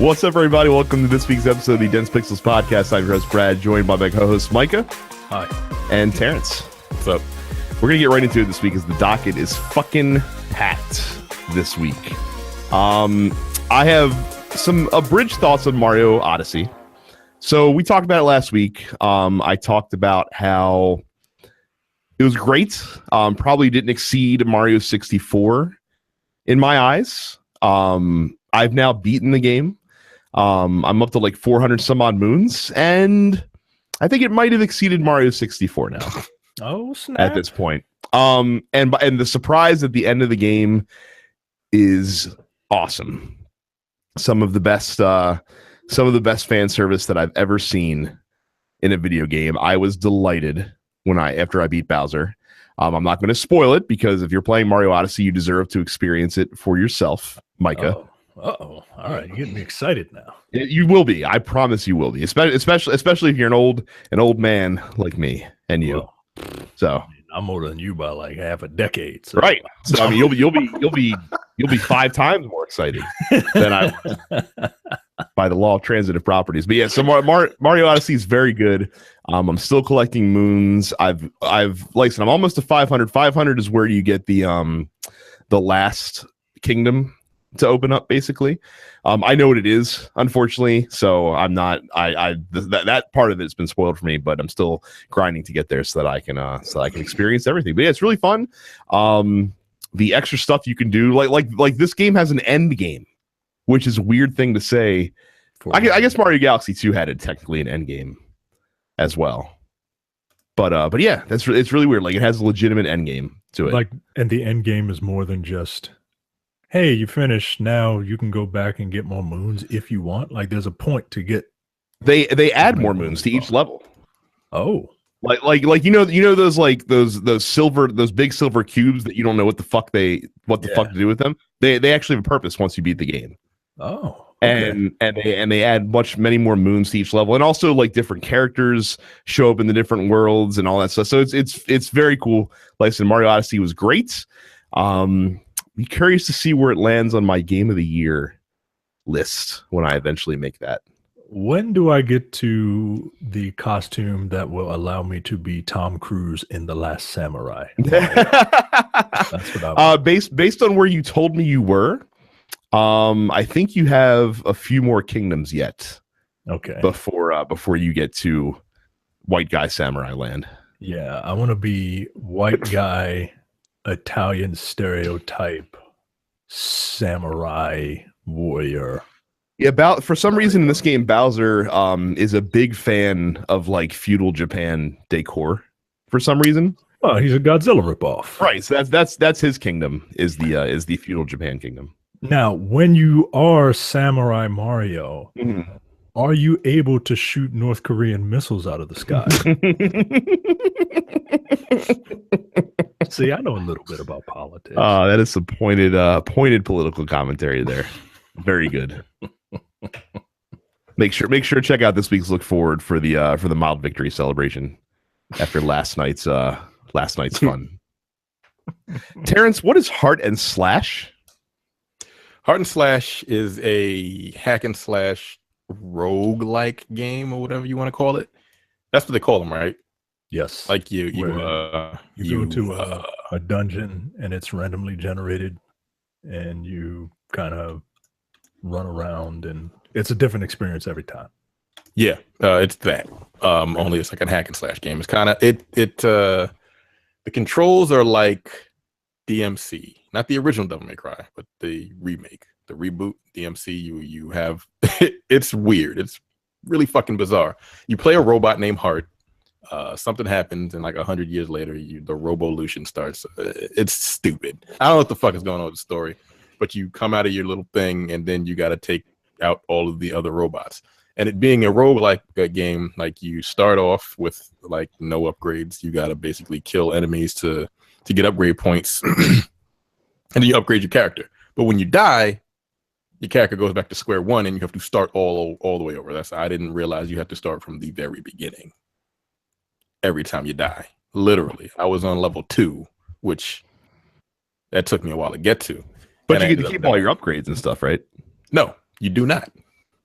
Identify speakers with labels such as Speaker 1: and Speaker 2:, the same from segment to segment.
Speaker 1: What's up, everybody? Welcome to this week's episode of the Dense Pixels Podcast. I'm your host, Brad, joined by my co-hosts, Micah.
Speaker 2: Hi.
Speaker 1: And Terrence.
Speaker 2: What's up?
Speaker 1: We're going to get right into it this week as the docket is fucking packed this week. I have some abridged thoughts on Mario Odyssey. So we talked about it last week. I talked about how it was great. Probably didn't exceed Mario 64 in my eyes. I've now beaten the game. I'm up to like 400 some odd moons, and I think it might have exceeded Mario 64 now.
Speaker 2: Oh, snap.
Speaker 1: At this point. And the surprise at the end of the game is awesome. Some of the best fan service that I've ever seen in a video game. I was delighted after I beat Bowser. I'm not going to spoil it because if you're playing Mario Odyssey, you deserve to experience it for yourself, Micah.
Speaker 2: All right, you're getting me excited now.
Speaker 1: You will be. I promise you will be. Especially if you're an old man like me and you.
Speaker 2: Well,
Speaker 1: so
Speaker 2: I'm older than you by like half a decade. So.
Speaker 1: Right. So I mean, you'll be 5 times more excited than I was by the law of transitive properties. But yeah, so Mario Odyssey is very good. I'm still collecting moons. I've like I said, I'm almost to 500. 500 is where you get the last kingdom to open up, basically. I know what it is, unfortunately, so I'm not. That part of it's been spoiled for me, but I'm still grinding to get there so that I can experience everything. But yeah, it's really fun. The extra stuff you can do, like this game has an end game, which is a weird thing to say. I guess Mario Galaxy 2 had technically an end game as well, but yeah, it's really weird. Like it has a legitimate end game to it.
Speaker 2: Like, and the end game is more than just, hey, you finished. Now you can go back and get more moons if you want. Like, there's a point to get.
Speaker 1: They add more moons to each level.
Speaker 2: Oh,
Speaker 1: like those those big silver cubes that you don't know what the fuck to do with them. They actually have a purpose once you beat the game.
Speaker 2: Oh. Okay.
Speaker 1: And they add many more moons to each level, and also like different characters show up in the different worlds and all that stuff. So it's very cool. Like I said, Mario Odyssey was great. Be curious to see where it lands on my Game of the Year list when I eventually make that.
Speaker 2: When do I get to the costume that will allow me to be Tom Cruise in The Last Samurai? That's what I
Speaker 1: based on where you told me you were, I think you have a few more kingdoms yet.
Speaker 2: Okay.
Speaker 1: Before you get to White Guy Samurai Land.
Speaker 2: Yeah, I want to be white guy, Italian stereotype, samurai warrior.
Speaker 1: Yeah, for some reason in this game, Bowser is a big fan of like feudal Japan decor. For some reason,
Speaker 2: well, he's a Godzilla ripoff,
Speaker 1: right? So that's his kingdom is the feudal Japan kingdom.
Speaker 2: Now, when you are Samurai Mario, are you able to shoot North Korean missiles out of the sky? See, I know a little bit about politics.
Speaker 1: That is some pointed political commentary there. Very good. Make sure to check out this week's Look Forward for the mild victory celebration after last night's fun. Terrence, what is Heart and Slash?
Speaker 3: Heart and Slash is a hack and slash roguelike game or whatever you want to call it. That's what they call them, right?
Speaker 2: Yes.
Speaker 3: Like you
Speaker 2: go to a dungeon and it's randomly generated and you kind of run around and it's a different experience every time.
Speaker 3: Yeah, it's that. Only it's like a hack and slash game. It's kind of the controls are like DMC, not the original Devil May Cry, but the remake, the reboot DMC. You have it's weird. It's really fucking bizarre. You play a robot named Heart. Something happens, and like 100 years later, the Robolution starts. It's stupid. I don't know what the fuck is going on with the story, but you come out of your little thing, and then you got to take out all of the other robots. And it being a roguelike game, like you start off with like no upgrades. You got to basically kill enemies to get upgrade points, and then you upgrade your character. But when you die, your character goes back to square one, and you have to start all the way over. I didn't realize you have to start from the very beginning. Every time you die, literally. I was on level 2, which that took me a while to get to.
Speaker 1: But you get to keep all your upgrades and stuff, right?
Speaker 3: No, you do not.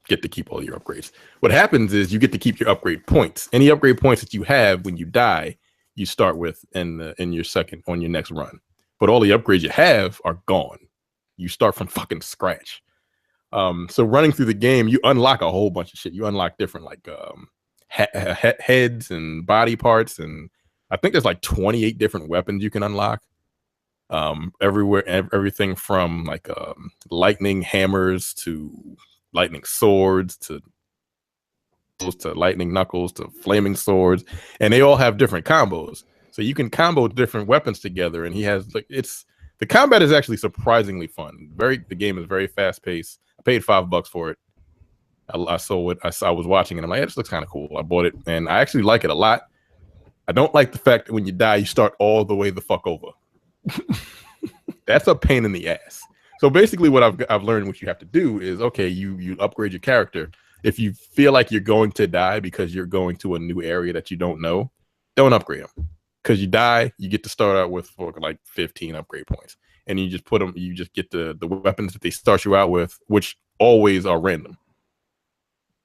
Speaker 3: get to keep all your upgrades. What happens is you get to keep your upgrade points. Any upgrade points that you have when you die, you start with in your next run. But all the upgrades you have are gone. You start from fucking scratch. So running through the game, you unlock a whole bunch of shit. You unlock different like heads and body parts, and I think there's like 28 different weapons you can unlock. Everything from like lightning hammers to lightning swords to lightning knuckles to flaming swords, and they all have different combos. So you can combo different weapons together, and he has like the combat is actually surprisingly fun. The game is very fast paced. I paid $5 for it. I saw it. I was watching it. I'm like, this looks kind of cool. I bought it, and I actually like it a lot. I don't like the fact that when you die, you start all the way the fuck over. That's a pain in the ass. So basically, what I've learned, what you have to do is, okay, you upgrade your character. If you feel like you're going to die because you're going to a new area that you don't know, don't upgrade them. Because you die, you get to start out with like 15 upgrade points, and you just put them. You just get the weapons that they start you out with, which always are random.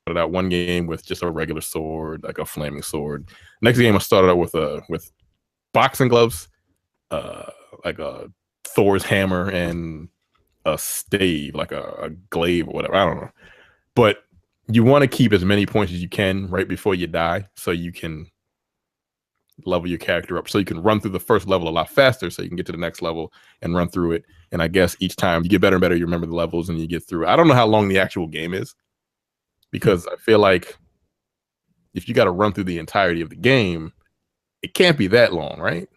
Speaker 3: Started out one game with just a regular sword, like a flaming sword. Next game I started out with boxing gloves, like a Thor's hammer and a stave, like a glaive or whatever. I don't know. But you want to keep as many points as you can right before you die, so you can level your character up, so you can run through the first level a lot faster, so you can get to the next level and run through it. And I guess each time you get better and better, you remember the levels and you get through. I don't know how long the actual game is, because I feel like if you got to run through the entirety of the game, it can't be that long, right?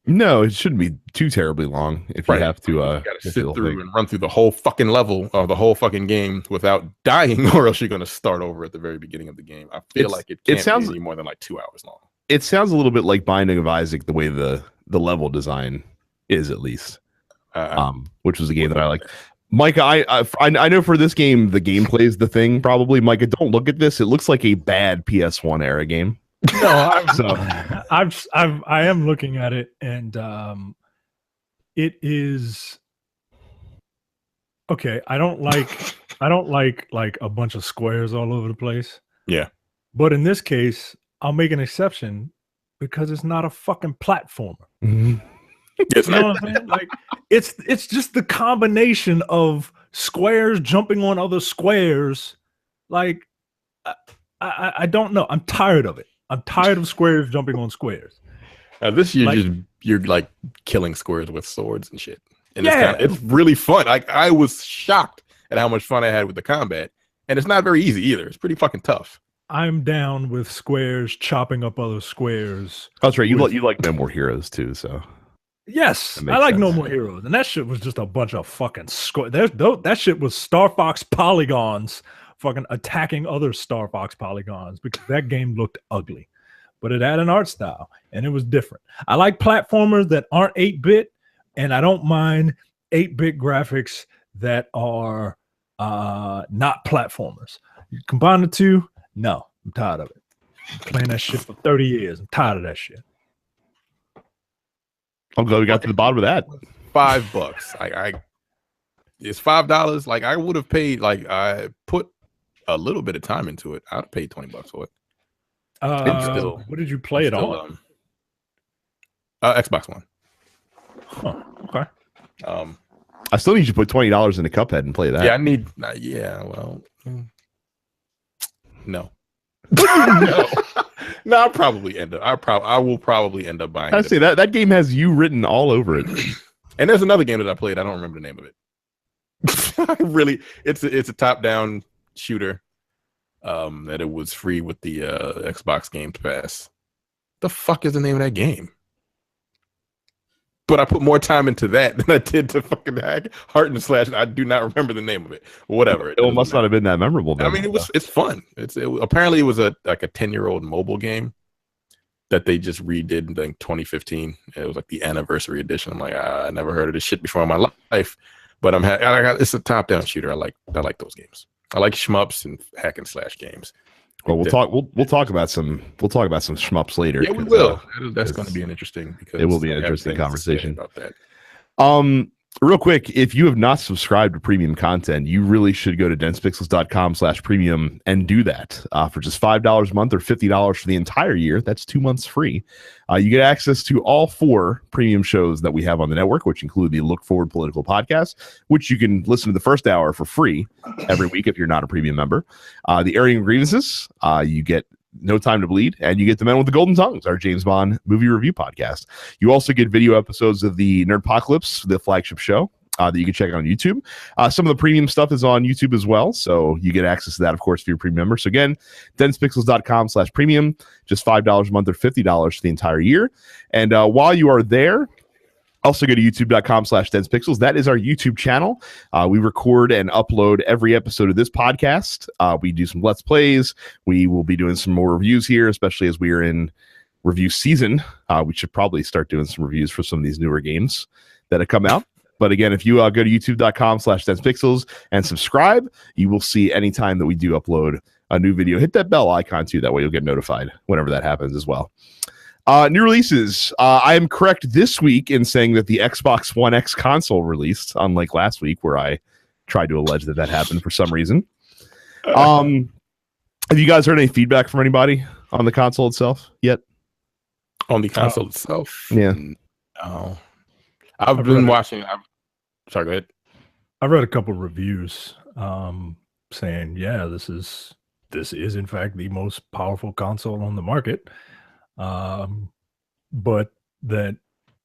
Speaker 1: No, it shouldn't be too terribly long if you have to
Speaker 3: you gotta sit through and run through the whole fucking level or the whole fucking game without dying, or else you're going to start over at the very beginning of the game. I feel like it can't be any more than like 2 hours long.
Speaker 1: It sounds a little bit like Binding of Isaac, the way the level design is, at least, which was a game that I like. Micah, I know for this game the gameplay is the thing. Probably, Micah, don't look at this. It looks like a bad PS1 era game.
Speaker 2: No, I am looking at it, and it is okay. I don't like a bunch of squares all over the place.
Speaker 3: Yeah,
Speaker 2: but in this case, I'll make an exception because it's not a fucking platformer.
Speaker 1: Mm-hmm.
Speaker 2: You know what I'm saying? Like it's just the combination of squares jumping on other squares. Like I don't know. I'm tired of it. I'm tired of squares jumping on squares.
Speaker 3: This year, you're like killing squares with swords and shit, and it's really fun. Like I was shocked at how much fun I had with the combat, and it's not very easy either. It's pretty fucking tough.
Speaker 2: I'm down with squares chopping up other squares.
Speaker 1: Oh, that's right. You like No More Heroes too, so
Speaker 2: yes, I like No More Heroes, and that shit was just a bunch of fucking that shit was Star Fox polygons. Fucking attacking other Star Fox polygons, because that game looked ugly, but it had an art style and it was different. I like platformers that aren't 8-bit, and I don't mind 8-bit graphics that are not platformers. You combine the two, no, I'm tired of it. I'm playing that shit for 30 years. I'm tired of that shit.
Speaker 1: I'm glad we got to the bottom of that.
Speaker 3: $5. It's $5. Like I would have paid. Like I put a little bit of time into it. I'd have paid $20 for it.
Speaker 2: What did you play it on?
Speaker 3: Xbox One.
Speaker 2: Huh, okay.
Speaker 1: I still need you to put $20 in a Cuphead and play that.
Speaker 3: Yeah, I need. Well, no. No, I'll probably end up. I will probably end up buying.
Speaker 1: I say that game has you written all over it.
Speaker 3: And there's another game that I played. I don't remember the name of it. It's a top-down shooter. That it was free with the Xbox Game Pass. The fuck is the name of that game? But I put more time into that than I did to fucking Heart and Slash. I do not remember the name of it. Whatever.
Speaker 1: It must not have been that memorable.
Speaker 3: I mean, it's fun. Apparently it was a 10-year-old mobile game that they just redid in 2015. It was like the anniversary edition. I'm like, I never heard of this shit before in my life. But it's a top-down shooter. I like those games. I like shmups and hack and slash games.
Speaker 1: Well, we'll talk about some shmups later.
Speaker 3: Yeah, we will. That's going to be an interesting.
Speaker 1: Because it will be an interesting conversation
Speaker 3: about that.
Speaker 1: Real quick, if you have not subscribed to premium content, you really should go to densepixels.com/premium and do that for just $5 a month or $50 for the entire year. That's 2 months free. You get access to all 4 premium shows that we have on the network, which include the Look Forward Political Podcast, which you can listen to the first hour for free every week if you're not a premium member. The Airing of Grievances, you get No Time to Bleed, and you get The Men with the Golden Tongues, our James Bond movie review podcast. You also get video episodes of the Nerdpocalypse, the flagship show that you can check out on YouTube. Some of the premium stuff is on YouTube as well, so you get access to that, of course, if you're a premium member. So again, densepixels.com/premium, just $5 a month or $50 for the entire year. And while you are there, also go to youtube.com/densepixels. That is our YouTube channel. We record and upload every episode of this podcast. We do some Let's Plays. We will be doing some more reviews here, especially as we are in review season. We should probably start doing some reviews for some of these newer games that have come out. But again, if you go to youtube.com/densepixels and subscribe, you will see anytime that we do upload a new video. Hit that bell icon too. That way you'll get notified whenever that happens as well. New releases. I am correct this week in saying that the Xbox One X console released, unlike last week where I tried to allege that happened for some reason. Have you guys heard any feedback from anybody on the console itself yet?
Speaker 3: On the console itself?
Speaker 1: Yeah.
Speaker 3: No. I've been watching. Sorry, go ahead.
Speaker 2: I read a couple reviews saying, yeah, this is in fact the most powerful console on the market. But that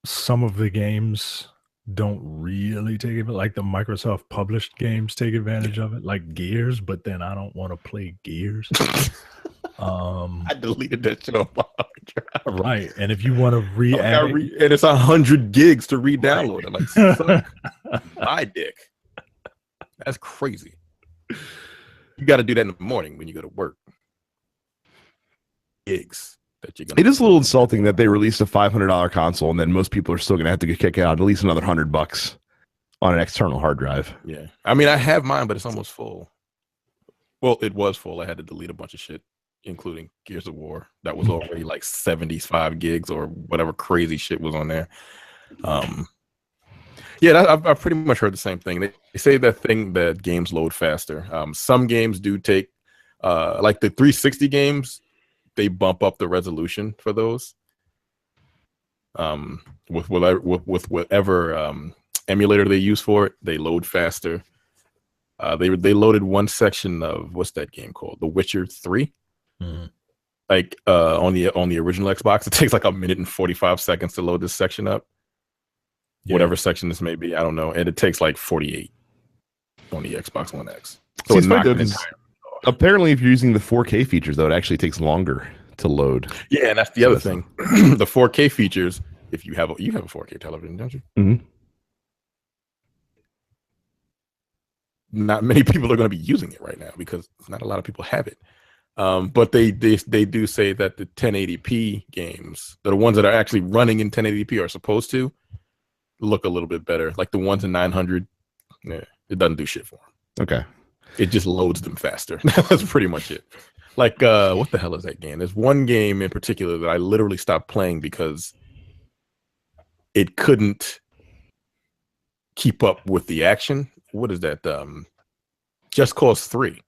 Speaker 2: some of the games don't really take it, like the Microsoft published games take advantage of it, like Gears, but then I don't want to play Gears.
Speaker 3: I deleted that shit on my drive.
Speaker 2: Right. And if you want to re-add it,
Speaker 3: and it's 100 gigs to re-download it, like suck my dick. That's crazy. You got to do that in the morning when you go to work. Gigs.
Speaker 1: It is a little insulting that they released a $500 console and then most people are still going to have to kick out at least another $100 on an external hard drive.
Speaker 3: Yeah. I mean, I have mine, but it's almost full. Well, it was full. I had to delete a bunch of shit, including Gears of War. That was already like 75 gigs or whatever crazy shit was on there. Yeah, I've pretty much heard the same thing. They say that games load faster. Some games do take, like the 360 games, they bump up the resolution for those. With whatever emulator they use for it, they load faster. They loaded one section of what's that game called? The Witcher 3. Mm-hmm. Like on the original Xbox, it takes like 1 minute and 45 seconds to load this section up. Yeah. Whatever section this may be, I don't know, and it takes like 48 on the Xbox One X. So it's not
Speaker 1: apparently, if you're using the 4K features, though, it actually takes longer to load.
Speaker 3: Yeah, and that's the other thing. The 4K features, if you have a 4K television, don't you?
Speaker 1: Mm-hmm.
Speaker 3: Not many people are going to be using it right now because not a lot of people have it. But they do say that the 1080p games, the ones that are actually running in 1080p, are supposed to look a little bit better. Like the ones in 900, yeah, it doesn't do shit for them.
Speaker 1: Okay.
Speaker 3: It just loads them faster. That's pretty much it. Like, what the hell is that game? There's one game in particular that I literally stopped playing because it couldn't keep up with the action. What is that? Just Cause 3.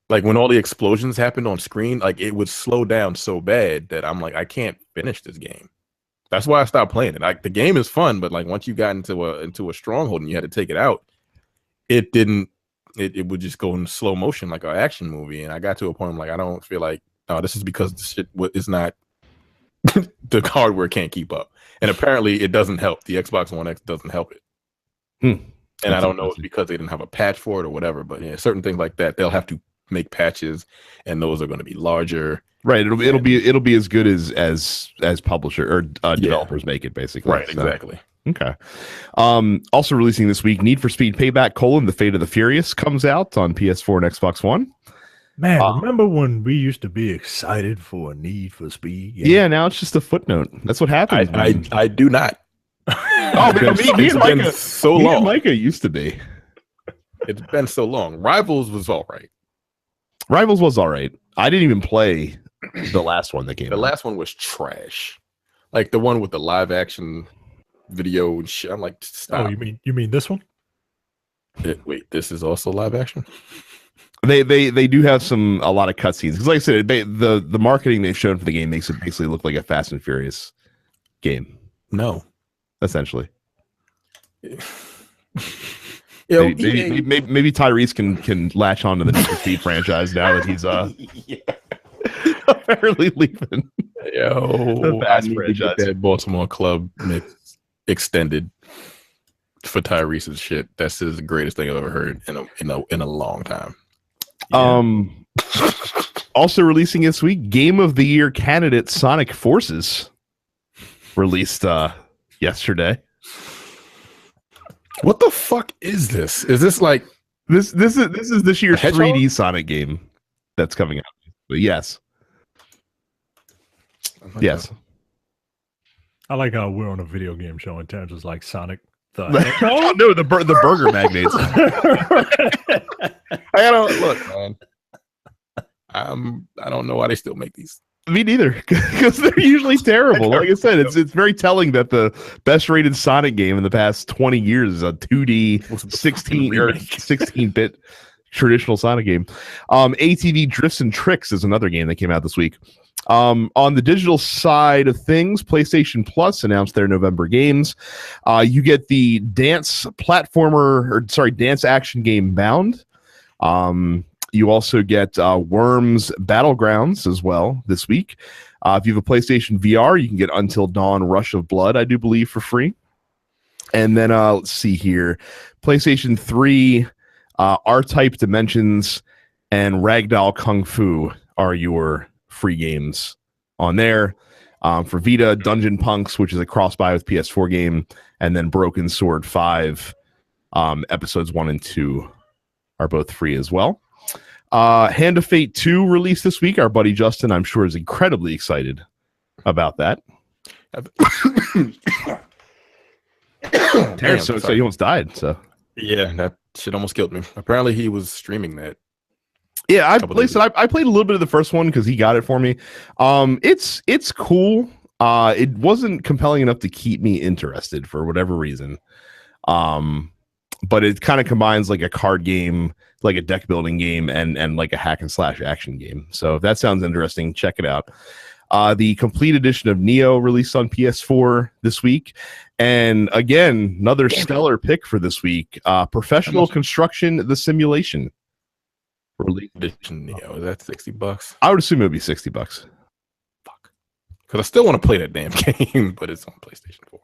Speaker 3: Like when all the explosions happened on screen, like it would slow down so bad that I'm like, I can't finish this game. That's why I stopped playing it. Like the game is fun, but like once you got into a stronghold and you had to take it out, it didn't. It would just go in slow motion like an action movie, and I got to a point where like I don't feel like, oh, this is because the shit is not the hardware can't keep up, and apparently it doesn't help. The Xbox One X doesn't help it, and I don't know if it's because they didn't have a patch for it or whatever. But yeah, certain things like that they'll have to make patches, and those are going to be larger.
Speaker 1: Right. It'll be as good as publisher or developers make it basically.
Speaker 3: Right. So. Exactly.
Speaker 1: Okay. Also releasing this week, Need for Speed Payback: The Fate of the Furious comes out on PS4 and Xbox One.
Speaker 2: Man, remember when we used to be excited for a Need for Speed?
Speaker 1: Yeah, now it's just a footnote. That's what happens.
Speaker 3: I do not.
Speaker 1: Oh, me and Micah, so long. Me and Micah used to be.
Speaker 3: It's been so long. Rivals was all right.
Speaker 1: Rivals was all right. I didn't even play the last one that came out.
Speaker 3: The last one was trash. Like the one with the live action video and shit. I'm like, stop.
Speaker 2: Oh, you mean this one?
Speaker 3: Wait, this is also live action?
Speaker 1: They do have a lot of cutscenes because, like I said, the marketing they've shown for the game makes it basically look like a Fast and Furious game.
Speaker 3: No,
Speaker 1: essentially.
Speaker 3: Maybe
Speaker 1: Tyrese can latch on to the Need for Speed franchise now that he's apparently leaving.
Speaker 3: The Fast franchise. That Baltimore club extended for Tyrese's shit. That's the greatest thing I've ever heard in a long time.
Speaker 1: Yeah. Also releasing this week, Game of the Year candidate Sonic Forces released yesterday.
Speaker 3: What the fuck is this? Is this like
Speaker 1: this is this year's 3D Sonic game that's coming out? But yes. Yes.
Speaker 2: I like how we're on a video game show in terms of like Sonic the
Speaker 1: no, the burger magnates.
Speaker 3: I don't look, man. I don't know why they still make these.
Speaker 1: Me neither, because they're usually terrible. Like I said, it's very telling that the best rated Sonic game in the past 20 years is a 2D 16-bit traditional Sonic game. ATV Drifts and Tricks is another game that came out this week. On the digital side of things, PlayStation Plus announced their November games. You get the dance action game Bound. You also get Worms Battlegrounds as well this week. If you have a PlayStation VR, you can get Until Dawn Rush of Blood, I do believe, for free. And then let's see here. PlayStation 3, R-Type Dimensions, and Ragdoll Kung Fu are your free games on there. For Vita, Dungeon Punks, which is a cross-buy with PS4 game, and then Broken Sword 5, episodes 1 and 2 are both free as well. Hand of Fate 2 released this week. Our buddy Justin, I'm sure, is incredibly excited about that.
Speaker 3: Damn,
Speaker 1: so he almost died. So
Speaker 3: yeah, that shit almost killed me. Apparently, he was streaming that.
Speaker 1: Yeah, I played a little bit of the first one because he got it for me. It's cool. It wasn't compelling enough to keep me interested for whatever reason. But it kind of combines like a card game, like a deck building game, and like a hack and slash action game. So if that sounds interesting, check it out. The complete edition of Neo released on PS4 this week. And again, another stellar pick for this week. Professional Construction, the Simulation.
Speaker 3: Release edition Neo. Is that $60?
Speaker 1: I would assume it would be $60.
Speaker 3: Fuck. Because I still want to play that damn game, but it's on PlayStation 4.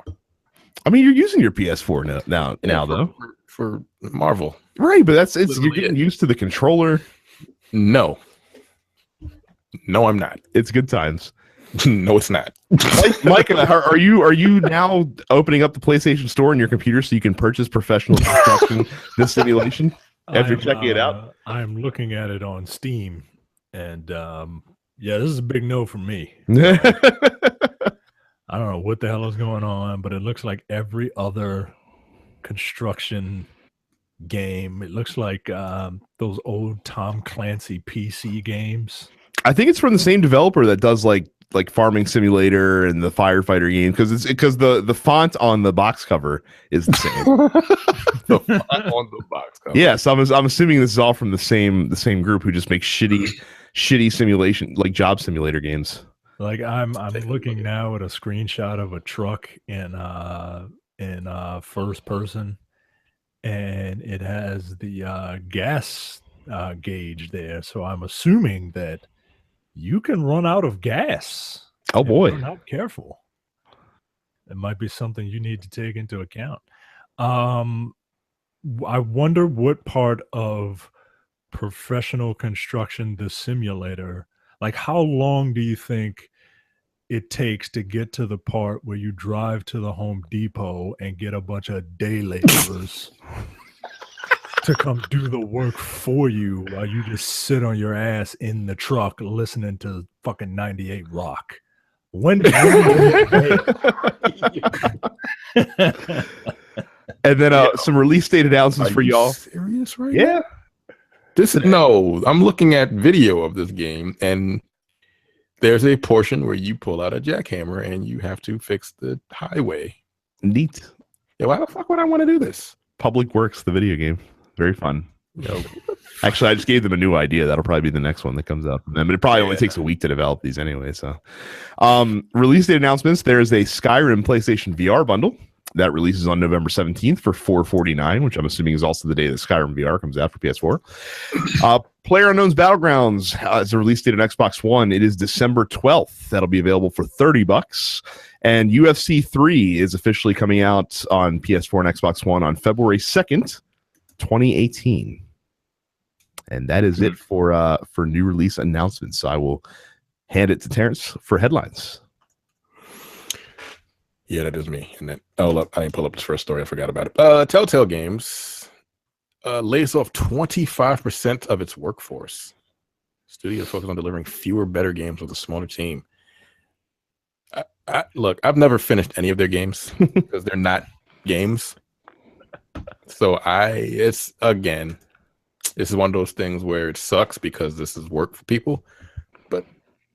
Speaker 1: I mean, you're using your PS4 now though.
Speaker 3: For Marvel.
Speaker 1: Right, but you're getting used to the controller.
Speaker 3: No, I'm not.
Speaker 1: It's good times.
Speaker 3: No, it's not.
Speaker 1: Mike, are you now opening up the PlayStation Store on your computer so you can purchase Professional Construction, this simulation after checking it out?
Speaker 2: I'm looking at it on Steam, and yeah, this is a big no for me. I don't know what the hell is going on, but it looks like every other construction game. It looks like those old Tom Clancy PC games.
Speaker 1: I think it's from the same developer that does like Farming Simulator and the Firefighter game because the font on the box cover is the same.
Speaker 3: The font on the box cover.
Speaker 1: Yeah, so I'm assuming this is all from the same group who just makes shitty simulation, like job simulator games.
Speaker 2: Like I'm looking now at a screenshot of a truck in first person, and it has the gas gauge there. So I'm assuming that you can run out of gas.
Speaker 1: Oh boy!
Speaker 2: Not careful. It might be something you need to take into account. I wonder what part of Professional Construction, the simulator, like how long do you think it takes to get to the part where you drive to the Home Depot and get a bunch of day laborers to come do the work for you while you just sit on your ass in the truck listening to fucking 98 Rock? When
Speaker 1: and then some release date announcements for y'all.
Speaker 3: Serious right
Speaker 1: Yeah.
Speaker 3: No, I'm looking at video of this game, and there's a portion where you pull out a jackhammer and you have to fix the highway
Speaker 1: Neat.
Speaker 3: Yeah, why the fuck would I want to do this?
Speaker 1: Public Works, the video game. Very fun. Actually, I just gave them a new idea. That'll probably be the next one that comes out from them. But it probably only takes a week to develop these anyway. So, release date announcements. There's a Skyrim PlayStation VR bundle that releases on November 17th for $449, which I'm assuming is also the day that Skyrim VR comes out for PS4. PlayerUnknown's Battlegrounds has a release date on Xbox One. It is December 12th. That'll be available for $30. And UFC 3 is officially coming out on PS4 and Xbox One on February 2nd, 2018. And that is it for new release announcements. So I will hand it to Terrence for headlines.
Speaker 3: Yeah, that is me. And then I didn't pull up this first story. I forgot about it. Telltale Games lays off 25% of its workforce. Studio focused on delivering fewer, better games with a smaller team. Look, I've never finished any of their games because they're not games. So this is one of those things where it sucks because this is work for people, but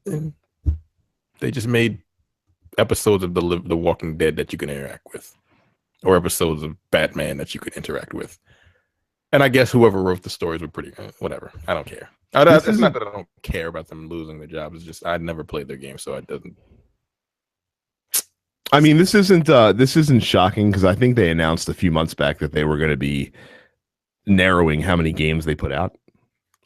Speaker 3: they just made episodes of the Walking Dead that you can interact with, or episodes of Batman that you could interact with. And I guess whoever wrote the stories were pretty whatever. I don't care. It's not that I don't care about them losing their jobs. It's just I'd never played their game, so it doesn't.
Speaker 1: I mean, this isn't shocking because I think they announced a few months back that they were going to be narrowing how many games they put out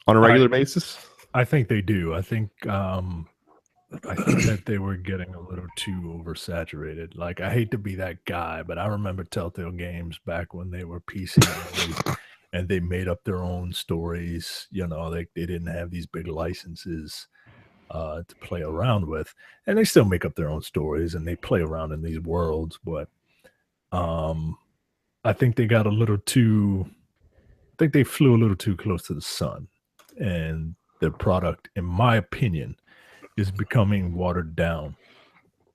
Speaker 1: on a regular basis.
Speaker 2: I think they do. I think that they were getting a little too oversaturated. Like, I hate to be that guy, but I remember Telltale Games back when they were PC and they made up their own stories. You know, they didn't have these big licenses to play around with, and they still make up their own stories and they play around in these worlds. But I think they got a little too. I think they flew a little too close to the sun, and their product, in my opinion, is becoming watered down.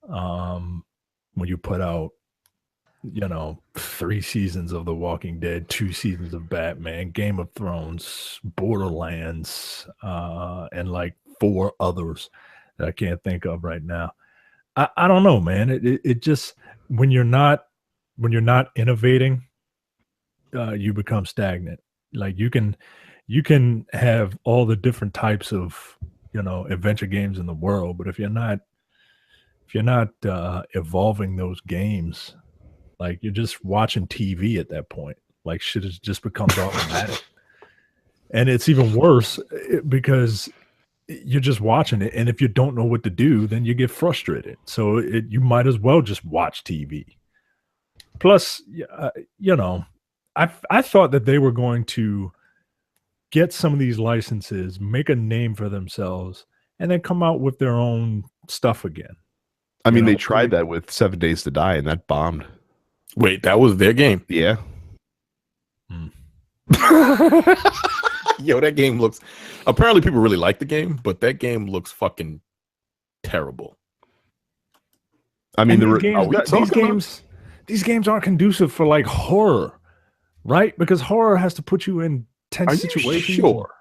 Speaker 2: When you put out, 3 seasons of The Walking Dead, 2 seasons of Batman, Game of Thrones, Borderlands, and like 4 others that I can't think of right now. I don't know, man. It just, when you're not innovating, you become stagnant. Like you can have all the different types of adventure games in the world, but if you're not evolving those games, like you're just watching TV at that point. Like shit just becomes automatic. And it's even worse because you're just watching it, and if you don't know what to do, then you get frustrated. So you might as well just watch TV. Plus, I thought that they were going to get some of these licenses, make a name for themselves, and then come out with their own stuff again.
Speaker 1: I mean, they tried that with 7 Days to Die, and that bombed.
Speaker 3: Wait, that was their game?
Speaker 1: Yeah.
Speaker 3: Yo, that game looks... Apparently, people really like the game, but that game looks fucking terrible.
Speaker 1: I mean,
Speaker 2: these games aren't conducive for like horror, right? Because horror has to put you in tense situations.
Speaker 3: Sure.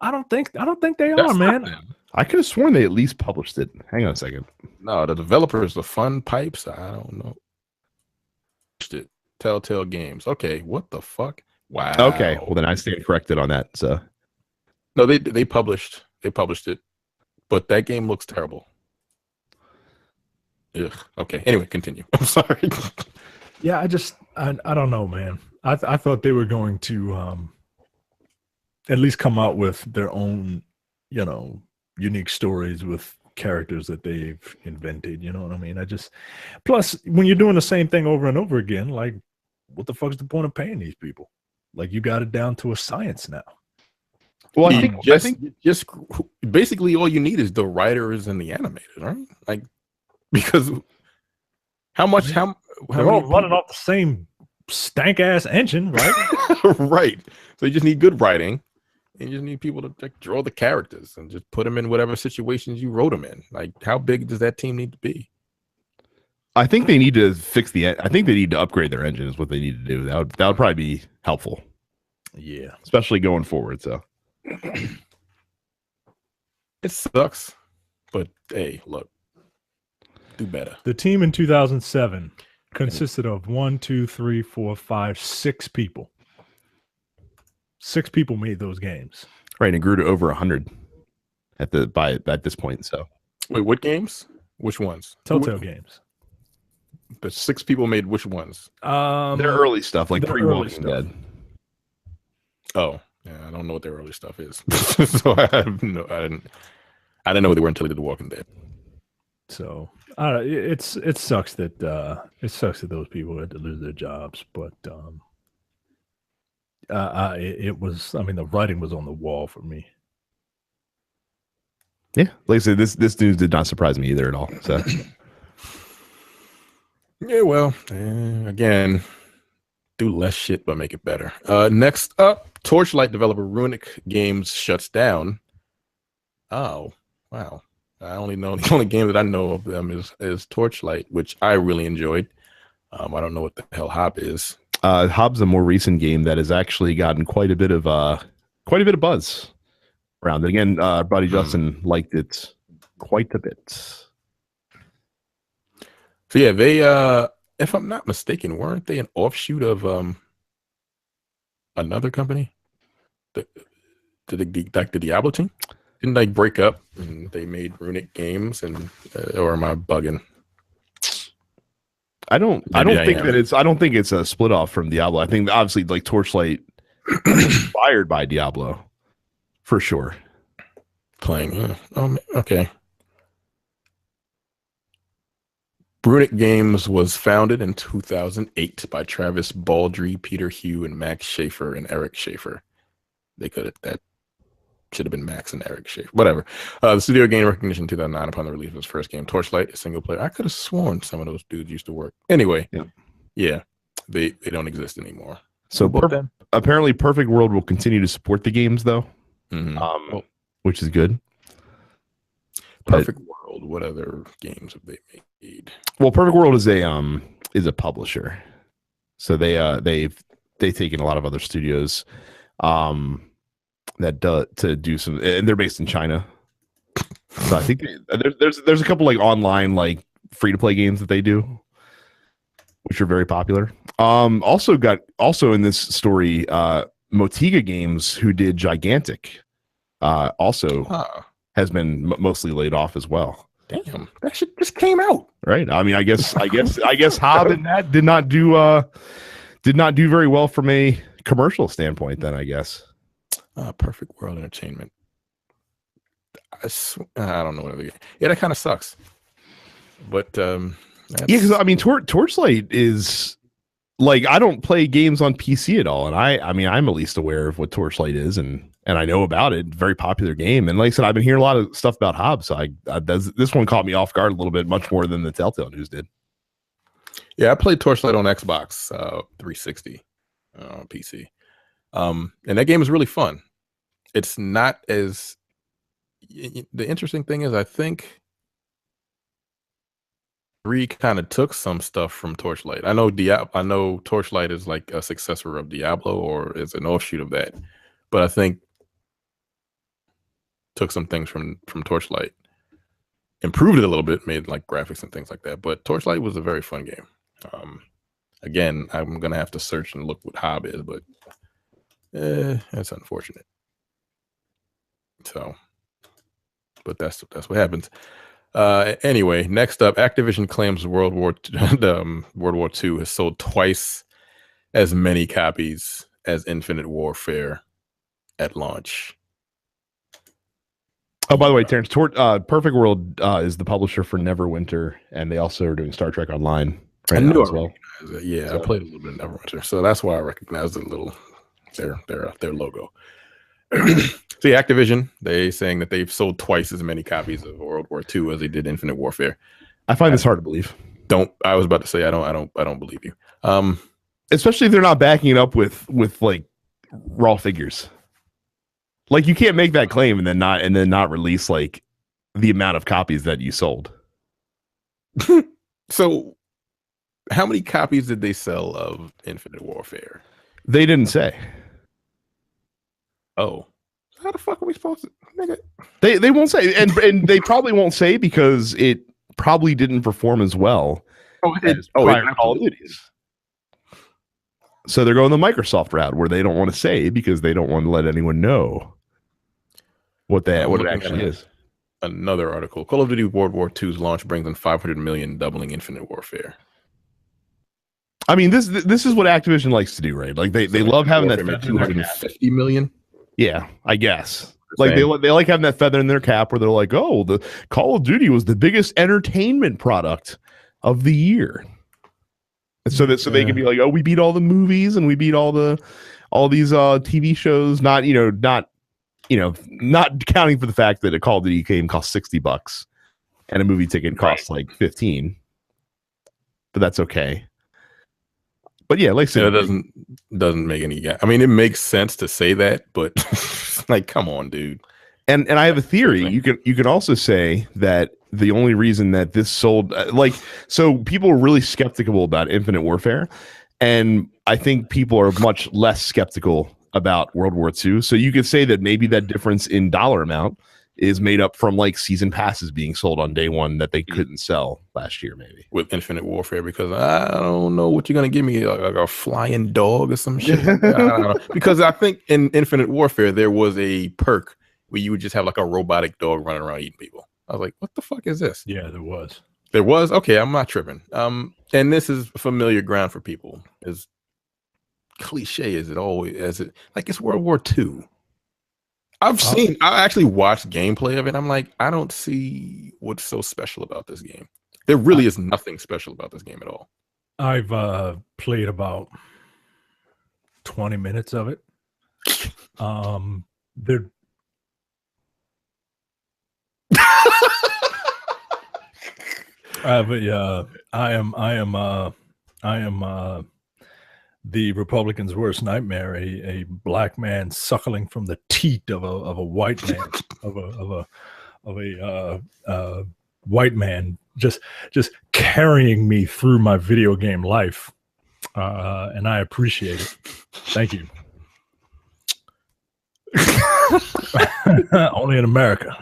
Speaker 2: I don't think they are, man.
Speaker 1: I could have sworn they at least published it. Hang on a second.
Speaker 3: No, the developers, the Fun Pipes. I don't know. Telltale Games. Okay, what the fuck? Wow.
Speaker 1: Okay, well then I stand corrected on that. So
Speaker 3: no, they published it, but that game looks terrible. Ugh. Okay. Anyway, continue. I'm sorry.
Speaker 2: Yeah, I don't know, man. I thought they were going to at least come out with their own, unique stories with characters that they've invented. You know what I mean? Plus, when you're doing the same thing over and over again, like, what the fuck's the point of paying these people? Like, you got it down to a science now.
Speaker 1: Well, I think
Speaker 3: just basically all you need is the writers and the animators, right? Like, because how
Speaker 2: they're all running off the same stank ass engine, right?
Speaker 3: Right. So you just need good writing, and you just need people to like draw the characters and just put them in whatever situations you wrote them in. Like, how big does that team need to be?
Speaker 1: I think they need to I think they need to upgrade their engine is what they need to do. That would probably be helpful.
Speaker 2: Yeah.
Speaker 1: Especially going forward. So
Speaker 3: it sucks, but hey, look, do better.
Speaker 2: The team in 2007 consisted of 1, 2, 3, 4, 5, 6 people. 6 people made those games.
Speaker 1: Right, and it grew to over 100 at this point. So,
Speaker 3: wait, what games? Which ones?
Speaker 2: Telltale Games.
Speaker 3: But 6 people made which ones?
Speaker 1: Their early stuff, like pre-Walking Dead.
Speaker 3: Oh, yeah, I don't know what their early stuff is. So I didn't know they were until they did The Walking Dead.
Speaker 2: So it sucks that those people had to lose their jobs, but it was. I mean, the writing was on the wall for me.
Speaker 1: Yeah, like I said, this news did not surprise me either at all. So,
Speaker 3: yeah, well, again, do less shit but make it better. Next up, Torchlight developer Runic Games shuts down. Oh, wow. The only game that I know of them is Torchlight, which I really enjoyed. I don't know what the hell Hob is.
Speaker 1: Hob's a more recent game that has actually gotten quite a bit of buzz around it. Again, our buddy Justin liked it quite a bit.
Speaker 3: So yeah, they if I'm not mistaken, weren't they an offshoot of another company? The Diablo team? Didn't they break up and they made Runic Games and or am I bugging?
Speaker 1: I don't think it's a split off from Diablo. I think obviously like Torchlight inspired by Diablo for sure.
Speaker 3: Playing, okay. Runic Games was founded in 2008 by Travis Baldry, Peter Hugh, and Max Schaefer and Eric Schaefer. That should have been Max and Eric Schaefer. Whatever. The studio gained recognition in 2009 upon the release of its first game, Torchlight, a single player. I could have sworn some of those dudes used to work. Anyway, yeah, they don't exist anymore.
Speaker 1: So apparently, Perfect World will continue to support the games though, which is good.
Speaker 3: Perfect World. What other games have they made?
Speaker 1: Well, Perfect World is a publisher, so they've taken a lot of other studios to do some, and they're based in China. So I think there's a couple like online like free to play games that they do, which are very popular. Also in this story, Motiga Games, who did Gigantic, has been mostly laid off as well.
Speaker 3: Damn, that shit just came out.
Speaker 1: Right. I mean, I guess Hob and that did not do very well from a commercial standpoint. Then I guess.
Speaker 3: Perfect World Entertainment. I don't know what. Yeah, that kind of sucks. But
Speaker 1: because I mean, Torchlight is like, I don't play games on PC at all, and I mean, I'm at least aware of what Torchlight is, and I know about it. Very popular game, and like I said, I've been hearing a lot of stuff about Hob, so this one caught me off guard a little bit, much more than the Telltale news did.
Speaker 3: Yeah, I played Torchlight on Xbox 360 on PC, and that game is really fun. It's not as the interesting thing is, I think 3 kind of took some stuff from Torchlight. I know Torchlight is like a successor of Diablo or is an offshoot of that, but I think took some things from Torchlight, improved it a little bit, made like graphics and things like that. But Torchlight was a very fun game. Again, I'm gonna have to search and look what Hob is, but that's unfortunate. So, but that's what happens. Anyway, next up, Activision claims World War II has sold twice as many copies as Infinite Warfare at launch.
Speaker 1: Oh, by the way, Terrence, Perfect World is the publisher for Neverwinter, and they also are doing Star Trek Online right now as well.
Speaker 3: Yeah, so I played a little bit of Neverwinter, so that's why I recognize the little their logo. So yeah, Activision, they saying that they've sold twice as many copies of World War II as they did Infinite Warfare.
Speaker 1: I find this hard to believe.
Speaker 3: I was about to say I don't believe you.
Speaker 1: Especially if they're not backing it up with like raw figures. Like, you can't make that claim and then not release like the amount of copies that you sold.
Speaker 3: So how many copies did they sell of Infinite Warfare?
Speaker 1: They didn't say.
Speaker 3: Oh, how the fuck are we supposed to? Nigga?
Speaker 1: They won't say, and they probably won't say because it probably didn't perform as well Call of Duties. So they're going the Microsoft route where they don't want to say because they don't want to let anyone know what it actually is.
Speaker 3: Another article: Call of Duty World War II's launch brings in 500 million, doubling Infinite Warfare.
Speaker 1: I mean, this is what Activision likes to do, right? Like they love having that
Speaker 3: 250 million.
Speaker 1: Yeah, I guess. Like they like having that feather in their cap where they're like, oh, the Call of Duty was the biggest entertainment product of the year. And so they can be like, oh, we beat all the movies and we beat all these TV shows, not counting for the fact that a Call of Duty game costs $60 and a movie ticket costs like 15. But that's okay. But yeah, like I said,
Speaker 3: it doesn't make any. I mean, it makes sense to say that, but like, come on, dude.
Speaker 1: And I have a theory. You can also say that the only reason that this sold, so people are really skeptical about Infinite Warfare, and I think people are much less skeptical about World War II. So you could say that maybe that difference in dollar amount is made up from like season passes being sold on day one that they couldn't sell last year, maybe
Speaker 3: with Infinite Warfare, because I don't know what you're gonna give me, like a flying dog or some shit. I don't know. Because I think in Infinite Warfare there was a perk where you would just have like a robotic dog running around eating people. I was like, what the fuck is this?
Speaker 2: Yeah, there was.
Speaker 3: There was? Okay, I'm not tripping. And this is familiar ground for people. As cliche as it's World War II. I actually watched gameplay of it. I'm like, I don't see what's so special about this game. There really is nothing special about this game at all.
Speaker 2: I've played about 20 minutes of it. But yeah, I am the Republicans' worst nightmare, a black man suckling from the teat of a white man, of a white man, just carrying me through my video game life, and I appreciate it. Thank you. Only in America.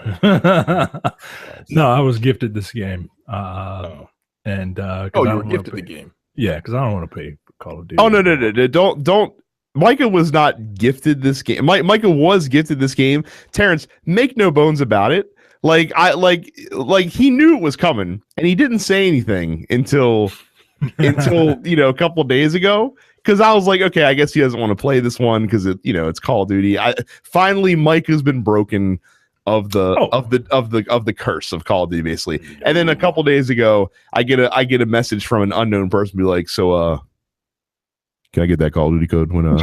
Speaker 2: No, I was gifted this game, and
Speaker 3: you were gifted the game.
Speaker 2: Yeah, because I don't want to pay for Call of Duty.
Speaker 1: Oh no! Don't. Micah was not gifted this game. Micah was gifted this game. Terrence, make no bones about it. Like he knew it was coming, and he didn't say anything until a couple of days ago. Because I was like, okay, I guess he doesn't want to play this one because it's Call of Duty. Finally, Micah's been broken of the curse of Call of Duty, basically. And then a couple days ago, I get a message from an unknown person, be like, so can I get that Call of Duty code when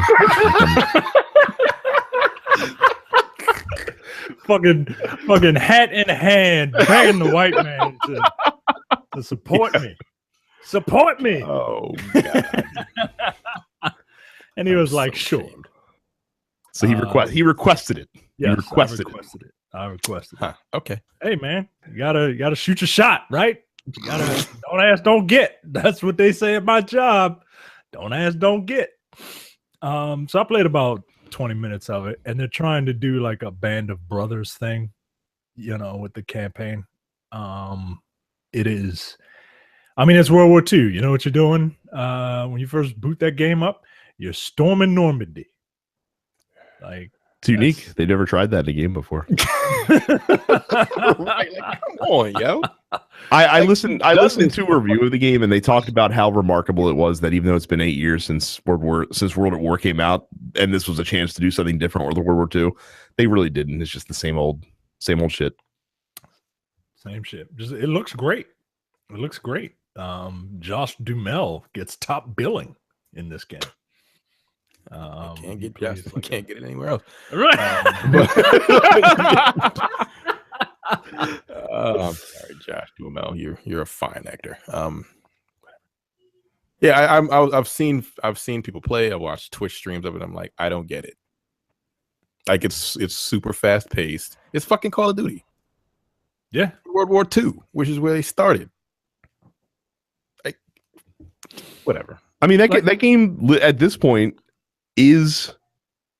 Speaker 2: fucking hat in hand, begging the white man to support me. Support me.
Speaker 3: Oh God.
Speaker 2: And he was like, sure.
Speaker 1: So he requested it.
Speaker 2: Yes,
Speaker 1: he requested
Speaker 2: it. I requested it.
Speaker 3: Huh. Okay.
Speaker 2: Hey man, you gotta shoot your shot, right? You gotta don't ask, don't get. That's what they say at my job. Don't ask, don't get. So I played about 20 minutes of it, and they're trying to do like a Band of Brothers thing, with the campaign. It is, I mean, it's World War II. You know what you're doing when you first boot that game up? You're storming Normandy. Like,
Speaker 1: it's unique. They never tried that in a game before.
Speaker 3: Right, like, come on, yo.
Speaker 1: I listened to a review of the game, and they talked about how remarkable it was that even though it's been 8 years since World at War came out, and this was a chance to do something different with World War II, they really didn't. It's just the same old shit.
Speaker 2: Same shit. Just it looks great. It looks great. Josh Duhamel gets top billing in this game.
Speaker 3: Can't get it anywhere else.
Speaker 2: Right.
Speaker 3: I'm sorry, Josh Duhamel. You're a fine actor. Yeah, I've seen people play. I watched Twitch streams of it. I'm like, I don't get it. Like it's super fast paced. It's fucking Call of Duty.
Speaker 2: Yeah,
Speaker 3: World War II, which is where they started. Like, whatever.
Speaker 1: I mean, that game at this point is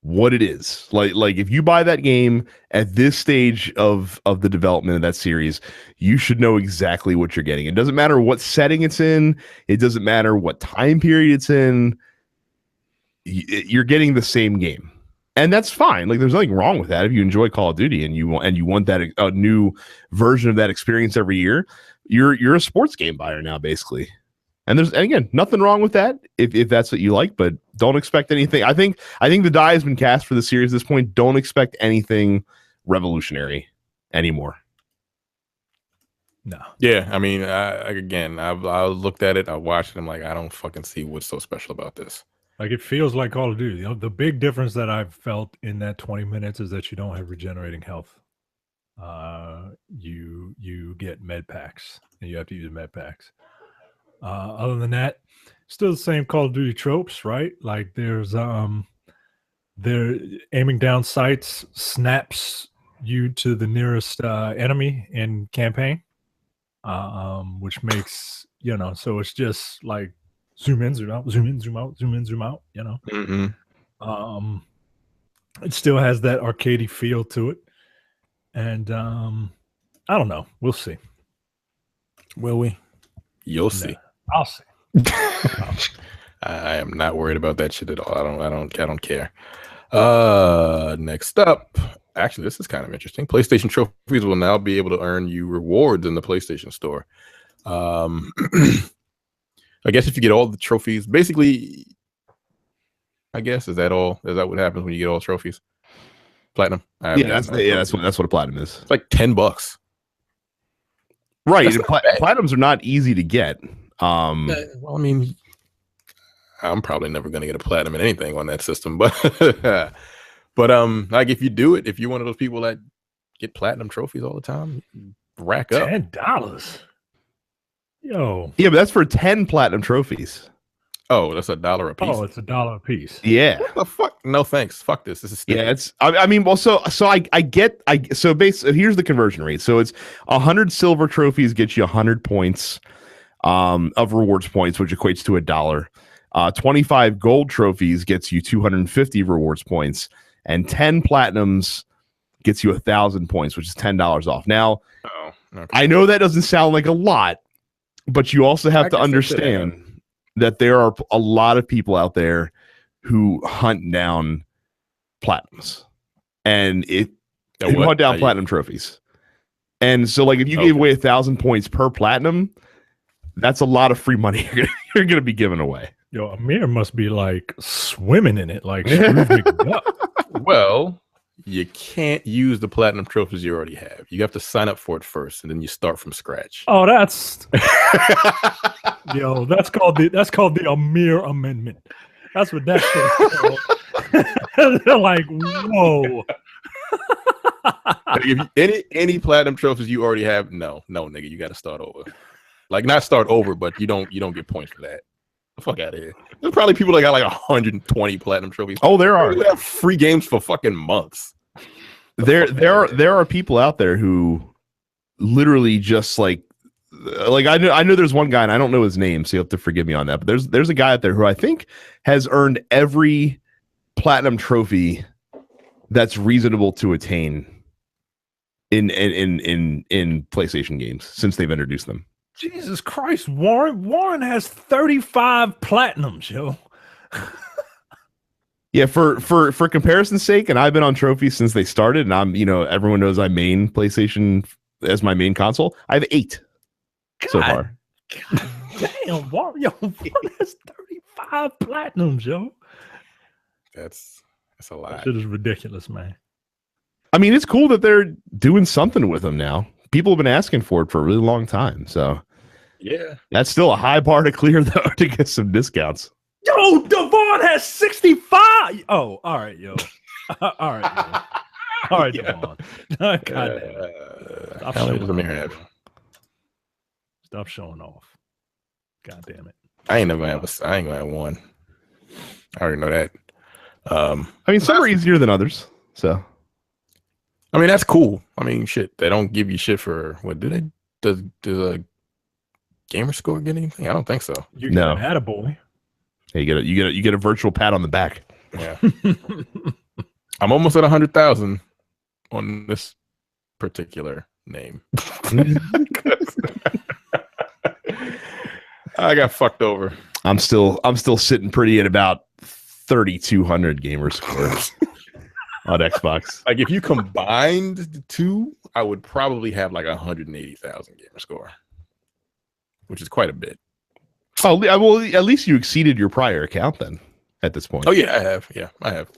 Speaker 1: what it is. Like if you buy that game at this stage of the development of that series, you should know exactly what you're getting. It doesn't matter what setting it's in. It doesn't matter what time period it's in. You're getting the same game. And that's fine. Like there's nothing wrong with that. If you enjoy Call of Duty and you want that a new version of that experience every year, you're a sports game buyer now, basically. And again, nothing wrong with that if that's what you like, but don't expect anything. I think the die has been cast for the series at this point. Don't expect anything revolutionary anymore.
Speaker 2: No.
Speaker 3: Yeah, I mean, I looked at it, I watched it, I'm like, I don't fucking see what's so special about this.
Speaker 2: Like it feels like Call of Duty. You know, the big difference that I've felt in that 20 minutes is that you don't have regenerating health. You get med packs, and you have to use med packs. Other than that, still the same Call of Duty tropes, right? Like there's they're aiming down sights snaps you to the nearest enemy in campaign, which makes so it's just like zoom in, zoom out, zoom in, zoom out, zoom in, zoom out.
Speaker 3: Mm-hmm.
Speaker 2: It still has that arcadey feel to it, and I don't know. We'll see.
Speaker 3: Will we? You'll see.
Speaker 2: I'll see.
Speaker 3: I am not worried about that shit at all. I don't care. Next up, actually, this is kind of interesting. PlayStation trophies will now be able to earn you rewards in the PlayStation Store. I guess if you get all the trophies, basically, I guess is that what happens when you get all trophies? Platinum.
Speaker 1: That's what a platinum is.
Speaker 3: It's like $10.
Speaker 1: Right. Platinums are not easy to get.
Speaker 3: Well, I mean, I'm probably never going to get a platinum in anything on that system, but like if you do it, if you're one of those people that get platinum trophies all the time, rack up
Speaker 2: $10. Yo.
Speaker 1: Yeah, but that's for 10 platinum trophies.
Speaker 3: Oh, that's $1 a piece.
Speaker 2: Oh, it's $1 a piece.
Speaker 1: Yeah.
Speaker 3: What the fuck? No thanks. Fuck this. This is stupid.
Speaker 1: Yeah, it's. I mean, well, so basically, here's the conversion rate. So it's 100 silver trophies get you 100 points of rewards points, which equates to $1. 25 gold trophies gets you 250 rewards points, and 10 platinums gets you 1,000 points, which is $10 off. Now, okay. I know that doesn't sound like a lot, but you also have to understand that there are a lot of people out there who hunt down platinums, and hunt down platinum trophies. And so, like, if you gave away 1,000 points per platinum, that's a lot of free money you're going to be giving away.
Speaker 2: Yo, Amir must be like swimming in it, like up.
Speaker 3: Well, you can't use the platinum trophies you already have. You have to sign up for it first, and then you start from scratch.
Speaker 2: Oh, that's that's called the Amir Amendment. That's what that shit is called. They're like, whoa.
Speaker 3: If any platinum trophies you already have, no, nigga, you got to start over. Like, not start over, but you don't get points for that. The fuck out of here. There's probably people that got like 120 platinum trophies.
Speaker 1: Oh, there are.
Speaker 3: They have free games for fucking months.
Speaker 1: There are people out there who literally just like I know there's one guy, and I don't know his name, so you have to forgive me on that. But there's a guy out there who I think has earned every platinum trophy that's reasonable to attain in PlayStation games since they've introduced them.
Speaker 2: Jesus Christ, Warren has 35 platinums, yo.
Speaker 1: Yeah, for comparison's sake, and I've been on trophies since they started, and I'm, everyone knows I main PlayStation as my main console. I have 8 so far.
Speaker 2: God damn, Warren has 35 platinums, yo.
Speaker 3: That's a lot.
Speaker 2: That shit is ridiculous, man.
Speaker 1: I mean, it's cool that they're doing something with them now. People have been asking for it for a really long time. So,
Speaker 3: yeah,
Speaker 1: that's still a high bar to clear, though, to get some discounts.
Speaker 2: Yo, Devon has 65. Oh, all right, yo. All right, yo. All right, Devon. God damn. Stop showing off. God damn it.
Speaker 3: I ain't gonna have one. I already know that.
Speaker 1: I mean, some are easier than others. So,
Speaker 3: I mean, that's cool. I mean, shit, they don't give you shit for what do they? Does a gamer score get anything? I don't think so.
Speaker 2: You get an attaboy.
Speaker 1: Hey, you get a virtual pat on the back.
Speaker 3: Yeah. I'm almost at 100,000 on this particular name. I got fucked over.
Speaker 1: I'm still sitting pretty at about 3,200 gamer scores on Xbox.
Speaker 3: Like if you combined the two, I would probably have like 180,000 gamer score, which is quite a bit.
Speaker 1: Oh, well, at least you exceeded your prior account then. At this point.
Speaker 3: Oh yeah, I have. Yeah, I have.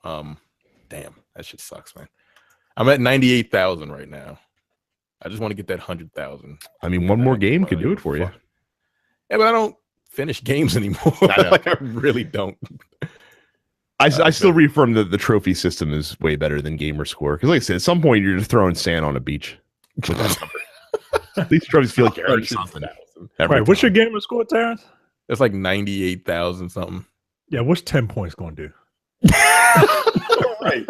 Speaker 3: Damn, that shit sucks, man. I'm at 98,000 right now. I just want to get that 100,000.
Speaker 1: I mean, one more game could do it for you.
Speaker 3: Yeah, but I don't finish games anymore. Like I really don't.
Speaker 1: I still reaffirm that the trophy system is way better than gamer score because, like I said, at some point you're just throwing sand on a beach. These trophies feel like you're earning something.
Speaker 2: Right, what's your gamer score, Terrence?
Speaker 3: It's like 98,000 something.
Speaker 2: Yeah, what's 10 points going to do?
Speaker 3: Right.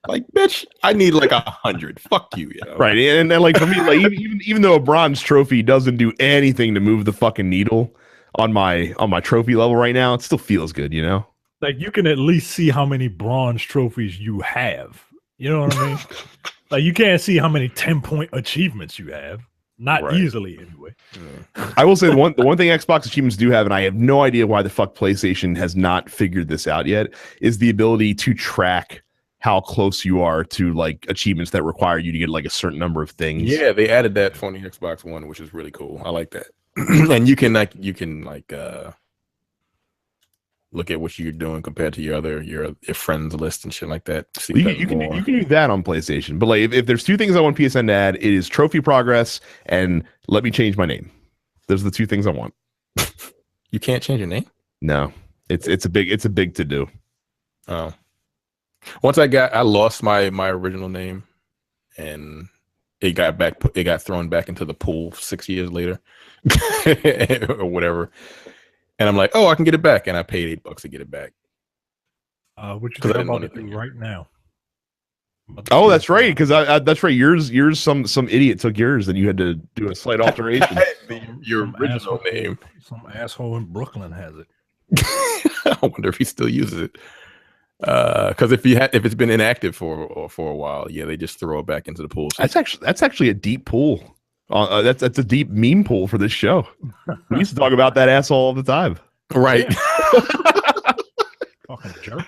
Speaker 3: Like, bitch, I need like 100. Fuck you, know?
Speaker 1: Right. And like for me, like even though a bronze trophy doesn't do anything to move the fucking needle on my trophy level right now, it still feels good, you know?
Speaker 2: Like you can at least see how many bronze trophies you have. You know what I mean? Like you can't see how many 10-point achievements you have. Not easily, anyway.
Speaker 1: I will say the one thing Xbox achievements do have, and I have no idea why the fuck PlayStation has not figured this out yet, is the ability to track how close you are to like achievements that require you to get like a certain number of things.
Speaker 3: Yeah, they added that for the Xbox One, which is really cool. I like that. And you can look at what you're doing compared to your friends list and shit like that.
Speaker 1: You can do that on PlayStation, but like if there's two things I want PSN to add, it is trophy progress and let me change my name. Those are the two things I want.
Speaker 3: You can't change your name?
Speaker 1: No, it's a big to do.
Speaker 3: Oh, once I lost my original name, and it got thrown back into the pool 6 years later, or whatever. And I'm like, oh, I can get it back, and I paid $8 to get it back.
Speaker 2: What you think about it right now?
Speaker 1: Oh, that's right, because that's right. Yours, some idiot took yours, and you had to do a slight alteration.
Speaker 3: Your original name.
Speaker 2: Some asshole in Brooklyn has it.
Speaker 3: I wonder if he still uses it. Because if it's been inactive for a while, yeah, they just throw it back into the pool.
Speaker 1: That's actually a deep pool. That's a deep meme pool for this show. We used to talk about that asshole all the time.
Speaker 3: Right.
Speaker 2: Yeah. Fucking jerk.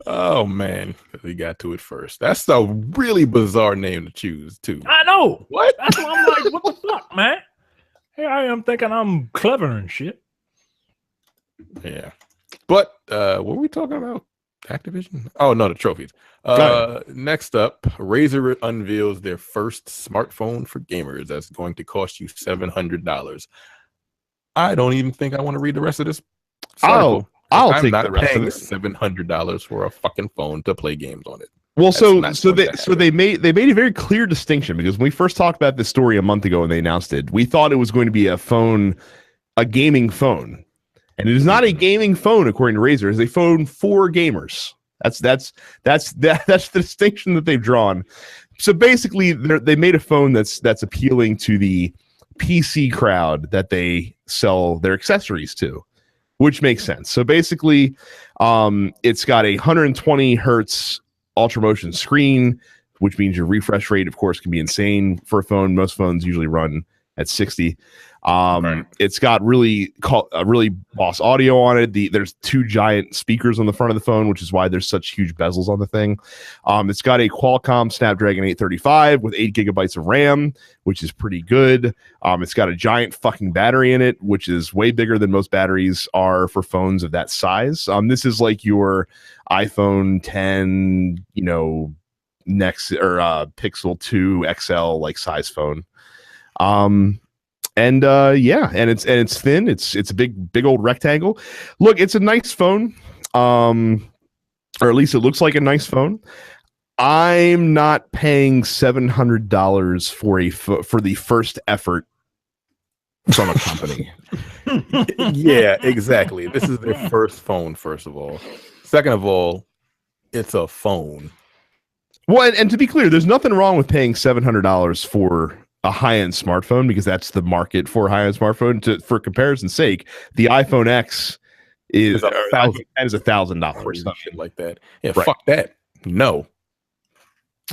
Speaker 3: Oh man, we got to it first. That's a really bizarre name to choose too.
Speaker 2: I know.
Speaker 3: What?
Speaker 2: That's why I'm like, what the fuck, man? Here I am thinking I'm clever and shit.
Speaker 3: Yeah. But what were we talking about? Activision? Oh no, the trophies. Next up, Razer unveils their first smartphone for gamers that's going to cost you $700. I don't even think I want to read the rest of this.
Speaker 1: I'll take the rest of it.
Speaker 3: $700 for a fucking phone to play games on it.
Speaker 1: Well, they made a very clear distinction, because when we first talked about this story a month ago and they announced it, we thought it was going to be a gaming phone. And it is not a gaming phone, according to Razer. It's a phone for gamers. That's the distinction that they've drawn. So basically, they made a phone that's appealing to the PC crowd that they sell their accessories to, which makes sense. So basically, it's got a 120 hertz ultra motion screen, which means your refresh rate, of course, can be insane for a phone. Most phones usually run at 60. Right. It's got really boss audio on it. There's two giant speakers on the front of the phone, which is why there's such huge bezels on the thing. It's got a Qualcomm Snapdragon 835 with 8 gigabytes of RAM, which is pretty good. It's got a giant fucking battery in it, which is way bigger than most batteries are for phones of that size. This is like your iPhone 10, next or Pixel 2 XL like size phone. And it's thin. It's a big old rectangle. Look, it's a nice phone. Or at least it looks like a nice phone. I'm not paying $700 for the first effort from a company.
Speaker 3: Yeah, exactly. This is their first phone, first of all. Second of all, it's a phone.
Speaker 1: Well, and to be clear, there's nothing wrong with paying $700 for a high-end smartphone, because that's the market for a high-end smartphone. For comparison's sake, the iPhone X is
Speaker 3: $1,000.
Speaker 1: that is $1,000
Speaker 3: or some shit like that. Yeah,
Speaker 1: right.
Speaker 3: Fuck that. No.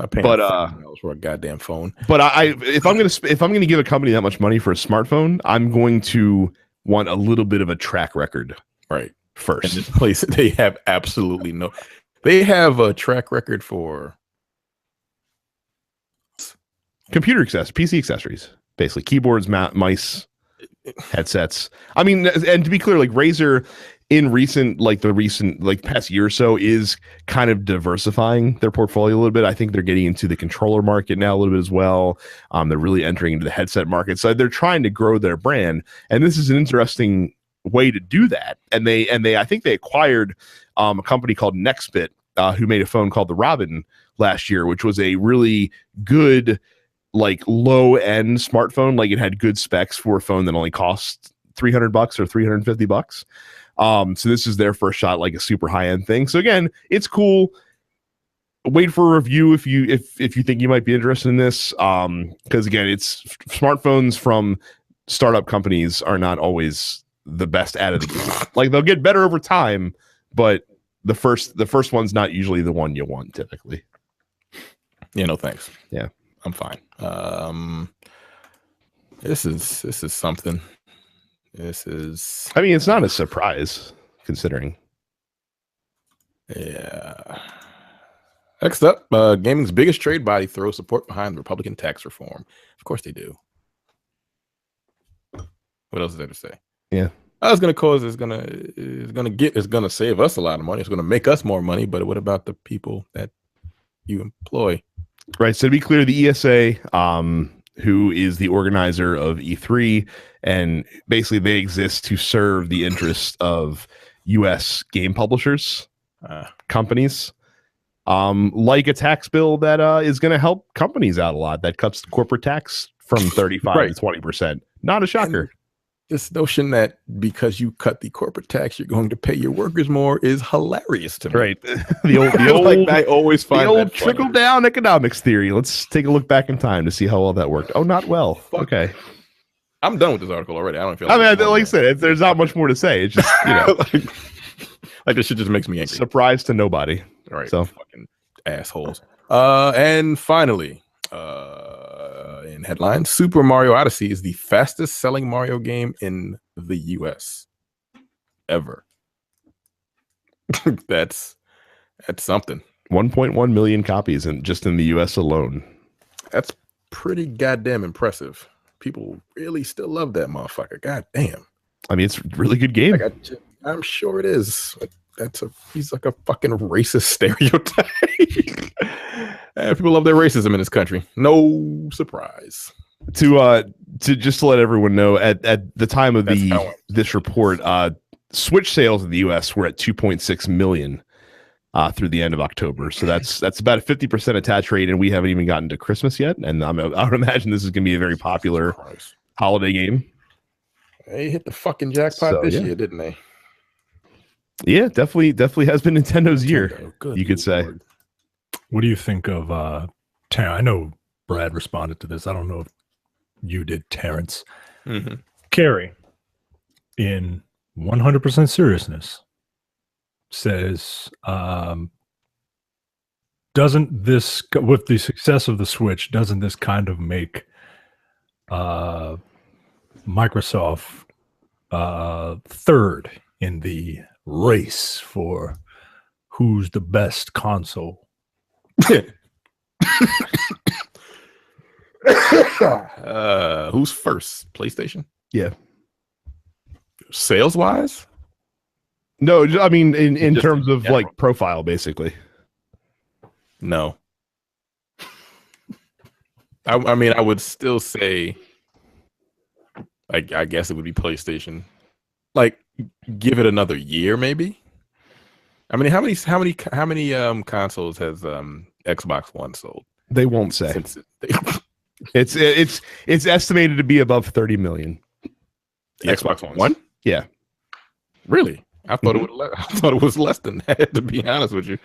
Speaker 3: I pay $1,000 for a goddamn phone.
Speaker 1: But if I'm gonna give a company that much money for a smartphone, I'm going to want a little bit of a track record,
Speaker 3: right?
Speaker 1: First,
Speaker 3: and this place they have absolutely no. They have a track record for
Speaker 1: computer accessories, PC accessories, basically keyboards, mice, headsets. I mean, and to be clear, like Razer in recent past year or so is kind of diversifying their portfolio a little bit. I think they're getting into the controller market now a little bit as well. They're really entering into the headset market. So they're trying to grow their brand. And this is an interesting way to do that. And they I think they acquired a company called Nextbit, who made a phone called the Robin last year, which was a really good, like low end smartphone. Like it had good specs for a phone that only cost $300 or $350. So this is their first shot, like a super high end thing. So again, it's cool. Wait for a review if you think you might be interested in this. Because again, it's smartphones from startup companies are not always the best out of the gate. Like they'll get better over time, but the first one's not usually the one you want typically.
Speaker 3: Yeah, no thanks.
Speaker 1: Yeah,
Speaker 3: I'm fine. This is something. I
Speaker 1: mean, it's not a surprise considering.
Speaker 3: Yeah. Next up, gaming's biggest trade body throws support behind Republican tax reform. Of course they do. What else is there to say?
Speaker 1: Yeah.
Speaker 3: It's gonna save us a lot of money. It's gonna make us more money, but what about the people that you employ?
Speaker 1: Right. So to be clear, the ESA, who is the organizer of E3, and basically they exist to serve the interests of U.S. game publishers, companies, like a tax bill that is going to help companies out a lot. That cuts the corporate tax from 35 to 20%. Not a shocker.
Speaker 3: And this notion that because you cut the corporate tax, you're going to pay your workers more is hilarious to me.
Speaker 1: Right. The old
Speaker 3: like I always find
Speaker 1: the old trickle down economics theory. Let's take a look back in time to see how well that worked. Oh, not well.
Speaker 3: Fuck.
Speaker 1: Okay.
Speaker 3: I'm done with this article already. I don't feel.
Speaker 1: Like I said, there's not much more to say. It's just
Speaker 3: like this shit just makes me angry.
Speaker 1: Surprise to nobody.
Speaker 3: All right.
Speaker 1: So
Speaker 3: fucking assholes. And finally, in headlines, Super Mario Odyssey is the fastest selling Mario game in the US ever. That's something.
Speaker 1: 1.1 million copies just in the US alone.
Speaker 3: That's pretty goddamn impressive. People really still love that motherfucker. God damn.
Speaker 1: I mean, it's a really good game.
Speaker 3: I'm sure it is. He's like a fucking racist stereotype. People love their racism in this country. No surprise.
Speaker 1: To just to let everyone know, at the time of this report, Switch sales in the US were at 2.6 million through the end of October. So that's about a 50% attach rate, and we haven't even gotten to Christmas yet. And I would imagine this is going to be a very popular holiday game.
Speaker 3: They hit the fucking jackpot this year, didn't they?
Speaker 1: Yeah, definitely has been Nintendo's year. You could say.
Speaker 2: What do you think of I know Brad responded to this. I don't know if you did, Terrence.
Speaker 3: Mm-hmm.
Speaker 2: Carrie, in 100% seriousness, says, doesn't this, with the success of the Switch, doesn't this kind of make Microsoft third in the race for who's the best console?
Speaker 3: Who's first? PlayStation?
Speaker 1: Yeah.
Speaker 3: Sales wise?
Speaker 1: No, I mean in terms of like profile, basically.
Speaker 3: No. I mean, I would still say, I guess it would be PlayStation. Like, give it another year, maybe. I mean, how many consoles has Xbox One sold?
Speaker 1: They won't say. It's estimated to be above 30 million.
Speaker 3: Xbox One?
Speaker 1: Yeah.
Speaker 3: Really? I thought it was less than that, to be honest with you.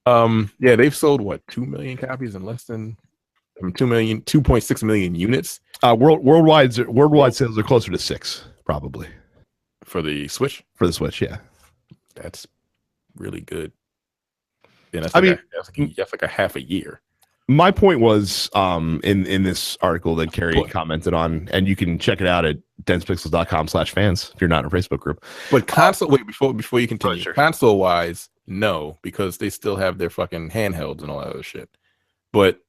Speaker 3: Yeah, they've sold what, 2 million copies in less than 2.6 million units.
Speaker 1: Worldwide sales are closer to 6, probably.
Speaker 3: For the Switch?
Speaker 1: For the Switch, yeah.
Speaker 3: That's really good. Yeah, that's like a half a year.
Speaker 1: My point was in this article that Carrie commented on, and you can check it out at densepixels.com/fans if you're not in a Facebook group.
Speaker 3: But before you continue, sure. Console wise, no, because they still have their fucking handhelds and all that other shit. But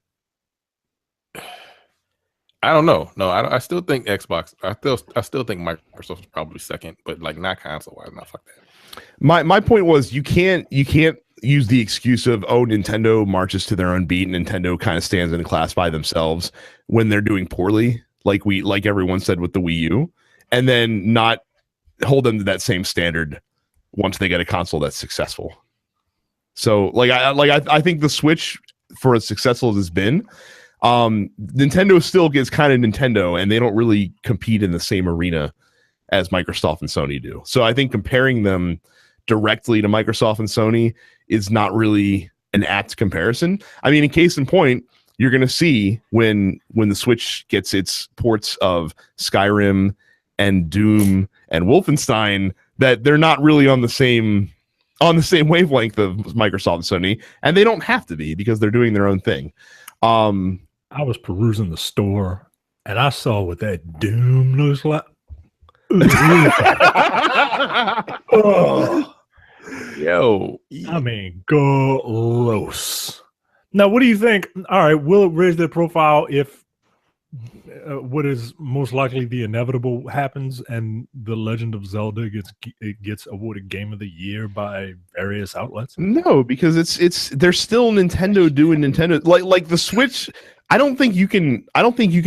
Speaker 3: I don't know. No, I still think Xbox. I still think Microsoft is probably second, but like not console wise. Not fuck that.
Speaker 1: My point was you can't use the excuse of Nintendo marches to their own beat. Nintendo kind of stands in a class by themselves when they're doing poorly, like everyone said with the Wii U, and then not hold them to that same standard once they get a console that's successful. So I think the Switch, for as successful as it's been, Nintendo still gets kind of Nintendo, and they don't really compete in the same arena as Microsoft and Sony do. So I think comparing them directly to Microsoft and Sony is not really an apt comparison. I mean, in case in point, you're going to see when the Switch gets its ports of Skyrim and Doom and Wolfenstein that they're not really on the same wavelength of Microsoft and Sony, and they don't have to be because they're doing their own thing.
Speaker 2: I was perusing the store and I saw what that Doom looks like.
Speaker 3: Oh. Yo,
Speaker 2: I mean, gross. Now, what do you think? All right, will it raise their profile if what is most likely the inevitable happens and The Legend of Zelda gets awarded Game of the Year by various outlets?
Speaker 1: No, because they're still Nintendo doing Nintendo like the Switch. I don't think you can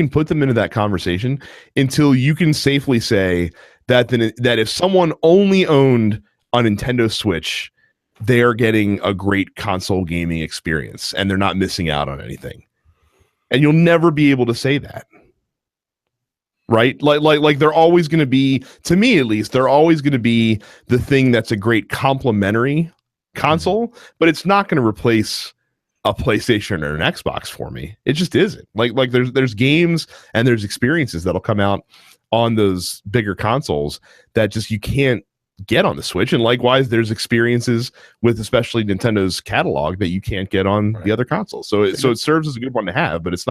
Speaker 1: put them into that conversation until you can safely say that if someone only owned a Nintendo Switch, they are getting a great console gaming experience and they're not missing out on anything. And you'll never be able to say that. Right? Like they're always going to be, to me at least, they're always going to be the thing that's a great complementary console, but it's not going to replace a PlayStation or an Xbox for me. It just isn't. Like there's games and there's experiences that'll come out on those bigger consoles that just you can't get on the Switch, and likewise there's experiences with especially Nintendo's catalog that you can't get on the other consoles. So it serves as a good one to have, but it's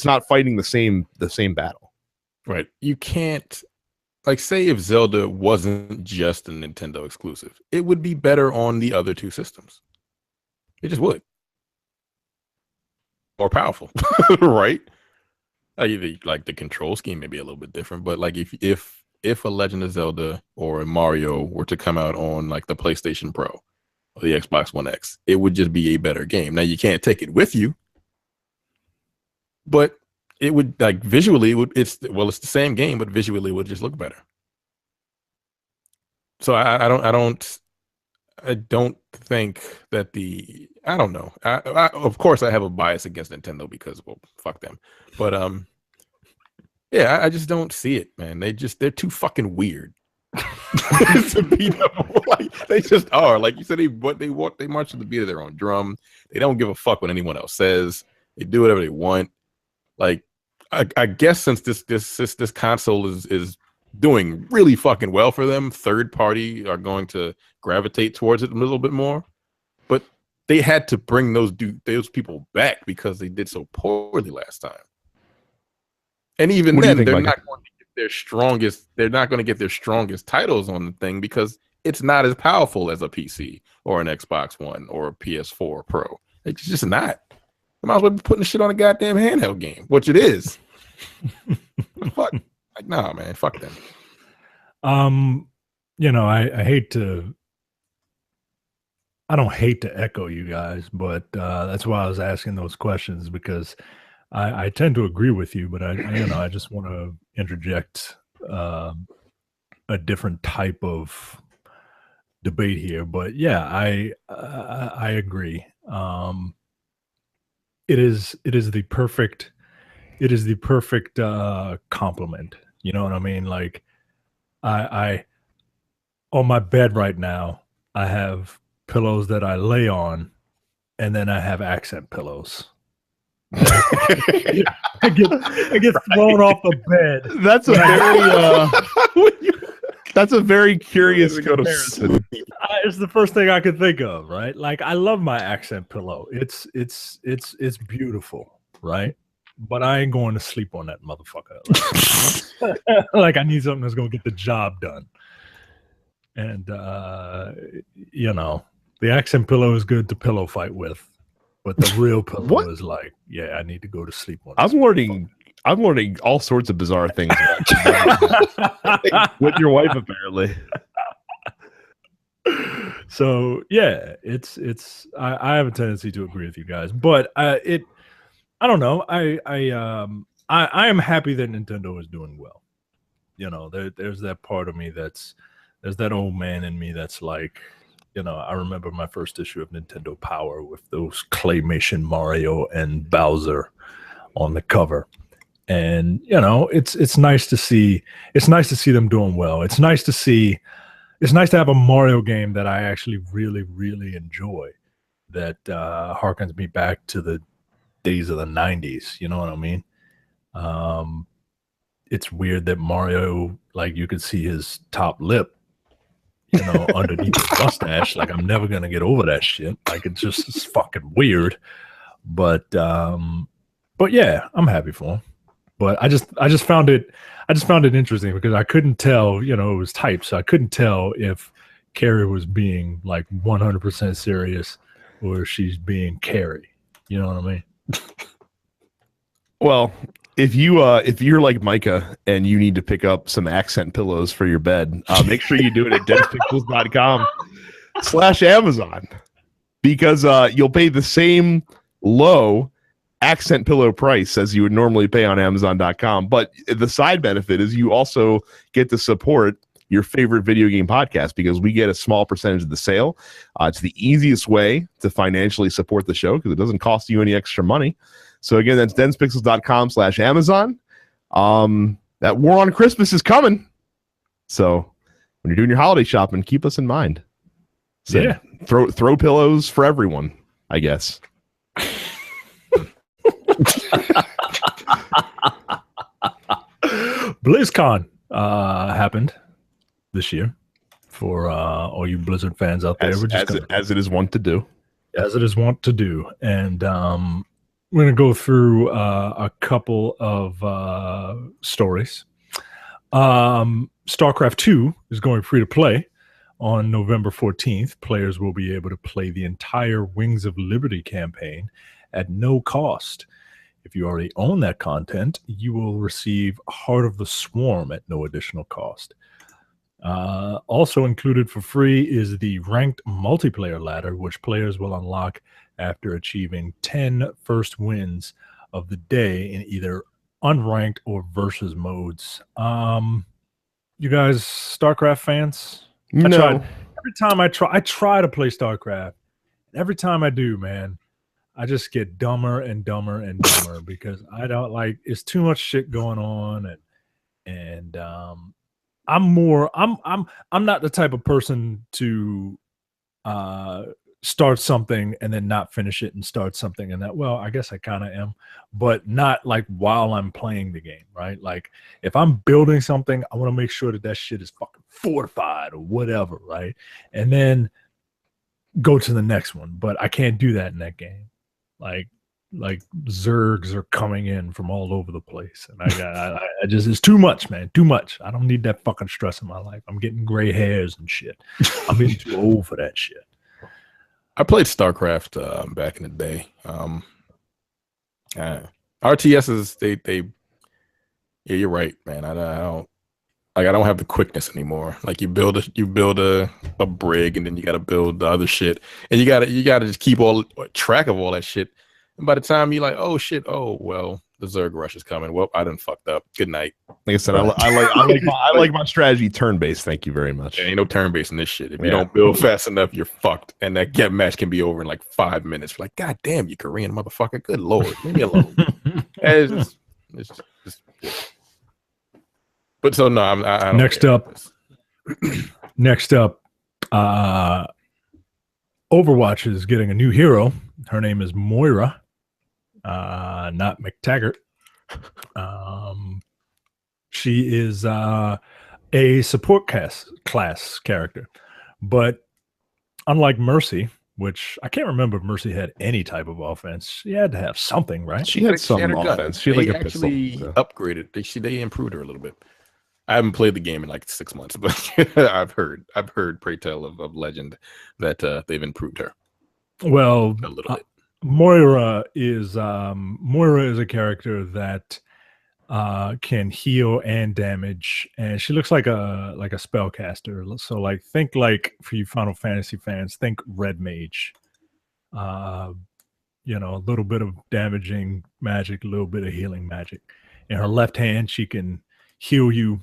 Speaker 1: not fighting the same battle.
Speaker 3: Right. You can't, like, say if Zelda wasn't just a Nintendo exclusive, it would be better on the other two systems. It just would. More powerful, right? Like the control scheme may be a little bit different, but like if a Legend of Zelda or a Mario were to come out on like the PlayStation Pro or the Xbox One X, it would just be a better game. Now you can't take it with you, but it would, like, visually it's the same game, but visually it would just look better. So I don't think that I don't know. I of course I have a bias against Nintendo because, well, fuck them. But yeah, I just don't see it, man. They're too fucking weird to be like they just are. Like you said, they march to the beat of their own drum. They don't give a fuck what anyone else says. They do whatever they want. Like I guess since this console is doing really fucking well for them, third party are going to gravitate towards it a little bit more. But they had to bring those people back because they did so poorly last time. And even then, they're not going to get their strongest. They're not going to get their strongest titles on the thing because it's not as powerful as a PC or an Xbox One or a PS4 Pro. It's just not. I might as well be putting the shit on a goddamn handheld game, which it is. Fuck. Like, nah, man, fuck them.
Speaker 2: I don't hate to echo you guys, but that's why I was asking those questions, because I tend to agree with you, but I just want to interject a different type of debate here. But yeah, I agree. It is the perfect compliment. You know what I mean? Like I on my bed right now, I have pillows that I lay on, and then I have accent pillows. I get thrown off the bed.
Speaker 1: That's a very That's a very curious comparison.
Speaker 2: It's the first thing I could think of, right? Like, I love my accent pillow. It's beautiful, right? But I ain't going to sleep on that motherfucker. Like I need something that's gonna get the job done. And you know, the accent pillow is good to pillow fight with, but the real pillow is like, yeah, I need to go to sleep on.
Speaker 1: I'm learning all sorts of bizarre things with your wife, apparently.
Speaker 2: So yeah, I have a tendency to agree with you guys, but I don't know. I am happy that Nintendo is doing well. You know, there's that part of me there's that old man in me that's like, you know, I remember my first issue of Nintendo Power with those claymation Mario and Bowser on the cover. And, you know, it's nice to see them doing well. It's nice to have a Mario game that I actually really, really enjoy that harkens me back to the days of the 90s. You know what I mean? It's weird that Mario, like, you could see his top lip, you know, underneath his mustache. Like, I'm never gonna get over that shit. Like, it's fucking weird. But yeah, I'm happy for him. But I just found it interesting because I couldn't tell, you know, it was typed, so I couldn't tell if Carrie was being like 100% serious or she's being Carrie. You know what I mean?
Speaker 1: Well, if you're like Micah and you need to pick up some accent pillows for your bed, make sure you do it at denspixels.com/Amazon, because you'll pay the same low accent pillow price as you would normally pay on Amazon.com. But the side benefit is you also get to support your favorite video game podcast because we get a small percentage of the sale. It's the easiest way to financially support the show because it doesn't cost you any extra money. So again, that's denspixels.com/Amazon. That war on Christmas is coming. So when you're doing your holiday shopping, keep us in mind. So yeah. Throw pillows for everyone, I guess.
Speaker 2: BlizzCon happened this year for all you Blizzard fans out there.
Speaker 1: As it is wont to do.
Speaker 2: As it is wont to do. And we're going to go through a couple of stories. StarCraft II is going free to play on November 14th. Players will be able to play the entire Wings of Liberty campaign at no cost. If you already own that content, you will receive Heart of the Swarm at no additional cost. Also included for free is the ranked multiplayer ladder, which players will unlock after achieving 10 first wins of the day in either unranked or versus modes. You guys StarCraft fans?
Speaker 1: No.
Speaker 2: Every time I try to play StarCraft. Every time I do, man, I just get dumber and dumber and dumber because I don't like, it's too much shit going on, and I'm not the type of person to start something and then not finish it and start something and that. Well, I guess I kind of am, but not like while I'm playing the game, right? Like if I'm building something, I want to make sure that shit is fucking fortified or whatever, right? And then go to the next one. But I can't do that in that game. Like Zergs are coming in from all over the place, and I just, it's too much, man, too much. I don't need that fucking stress in my life. I'm getting gray hairs and shit. I'm getting too old for that shit.
Speaker 3: I played StarCraft back in the day. RTSs, they yeah, you're right, man. I don't have the quickness anymore. Like you build a brig, and then you got to build the other shit, and you gotta just keep all track of all that shit. And by the time you're like, oh shit, oh well, the Zerg rush is coming. Well, I done fucked up. Good night.
Speaker 1: Like I said, I like my strategy turn based. Thank you very much.
Speaker 3: There ain't no turn based in this shit. If you don't build fast enough, you're fucked. And that get match can be over in like 5 minutes. You're like, God damn, you Korean motherfucker. Good lord, leave me alone. it's just But so no, I don't.
Speaker 2: Next up, Overwatch is getting a new hero. Her name is Moira, not McTaggart. She is a support class character. But unlike Mercy, which I can't remember if Mercy had any type of offense, she had to have something, right?
Speaker 1: She had some offense. She had like a pistol.
Speaker 3: Upgraded. They improved her a little bit. I haven't played the game in like 6 months, but I've heard pray tell of legend that they've improved her.
Speaker 2: Well,
Speaker 3: a little bit.
Speaker 2: Moira is a character that can heal and damage, and she looks like a spellcaster. So like think like for you Final Fantasy fans, think Red Mage. A little bit of damaging magic, a little bit of healing magic. In her left hand, she can heal you.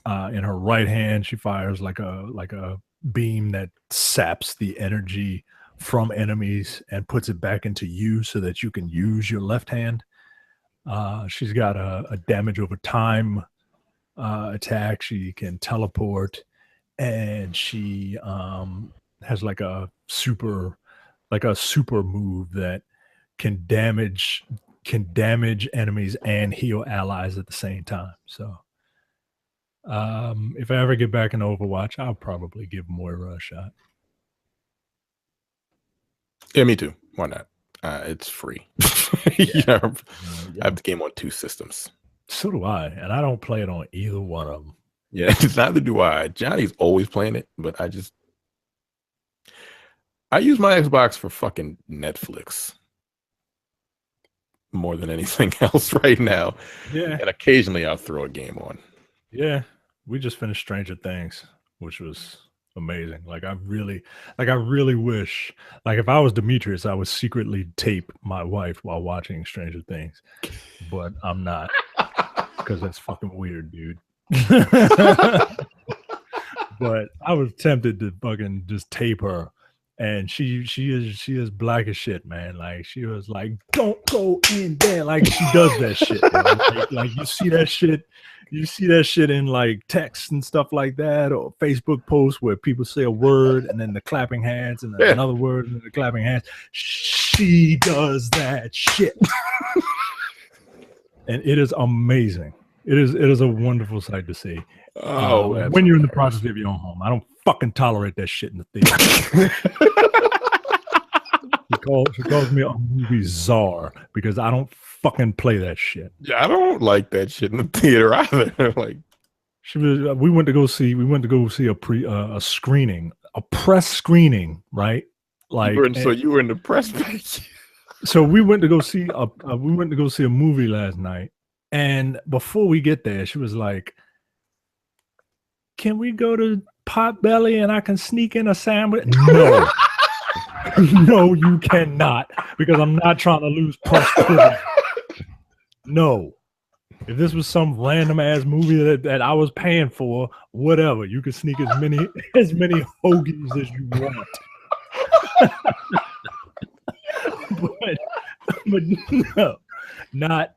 Speaker 2: In her right hand, she fires like a beam that saps the energy from enemies and puts it back into you so that you can use your left hand. She's got a damage over time attack. She can teleport, and she has like a super move that can damage enemies and heal allies at the same time. So if I ever get back in Overwatch, I'll probably give Moira a shot.
Speaker 3: Yeah, me too. Why not? It's free. I have the game on 2 systems.
Speaker 2: So do I, and I don't play it on either one of them.
Speaker 3: Yeah, neither do I. Johnny's always playing it, but I use my Xbox for fucking Netflix more than anything else right now.
Speaker 2: Yeah,
Speaker 3: and occasionally I'll throw a game on.
Speaker 2: Yeah, we just finished Stranger Things, which was amazing. I really wish, if I was Demetrius, I would secretly tape my wife while watching Stranger Things, but I'm not, because that's fucking weird, dude. But I was tempted to fucking just tape her, and she is black as shit, man. She was like, "Don't go in there," she does that shit. Like you see that shit. You see that shit in text and stuff like that, or Facebook posts where people say a word and then the clapping hands and then another word and then the clapping hands. She does that shit. And it is amazing. It is a wonderful sight to see. When you're in the process of your own home. I don't fucking tolerate that shit in the theater. She calls me a movie czar because I don't fucking play that shit.
Speaker 3: Yeah, I don't like that shit in the theater either.
Speaker 2: We went to go see a screening, a press screening, right?
Speaker 3: So you were in the press page.
Speaker 2: So we went to go see a movie last night, and before we get there, she was like, "Can we go to Potbelly and I can sneak in a sandwich?" No. No, you cannot, because I'm not trying to lose press privilege. No. If this was some random ass movie that I was paying for, whatever, you can sneak as many hoagies as you want. but no, not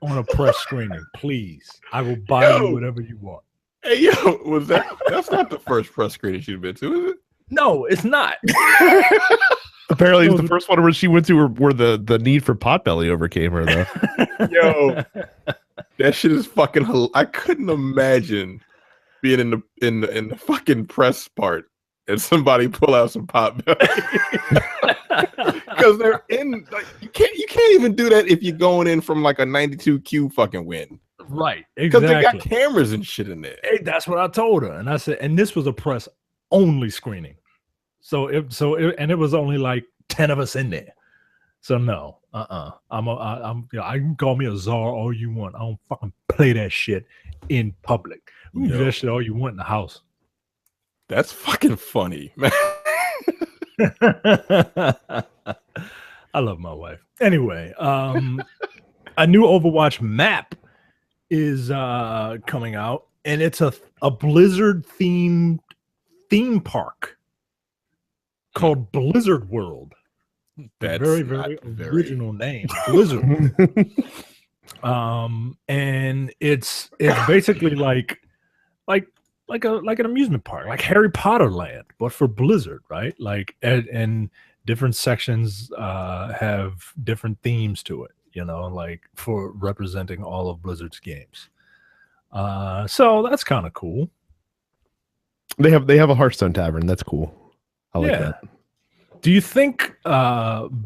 Speaker 2: on a press screening, please. I will buy you whatever you want.
Speaker 3: Hey, yo, that's not the first press screening she's been to, is it?
Speaker 2: No, it's not.
Speaker 1: Apparently, it's the first one where she went to where the need for Potbelly overcame her, though.
Speaker 3: Yo, that shit is fucking hilarious. I couldn't imagine being in the fucking press part and somebody pull out some Potbelly. Because they're in, you can't even do that if you're going in from a 92Q fucking win.
Speaker 2: Right, exactly.
Speaker 3: Because they got cameras and shit in there.
Speaker 2: Hey, that's what I told her, and I said, and this was a press only screening, so it was only 10 of us in there. So no, I'm you can call me a czar all you want. I don't fucking play that shit in public. You can do that shit all you want in the house.
Speaker 3: That's fucking funny, man.
Speaker 2: I love my wife. Anyway, a new Overwatch map is coming out, and it's a Blizzard theme park called Blizzard World. That's very original name, Blizzard. And it's basically like an amusement park, like Harry Potter Land, but for Blizzard, right? And different sections have different themes to it, for representing all of Blizzard's games. So that's kind of cool.
Speaker 1: They have a Hearthstone tavern. That's cool. I like that.
Speaker 2: Do you think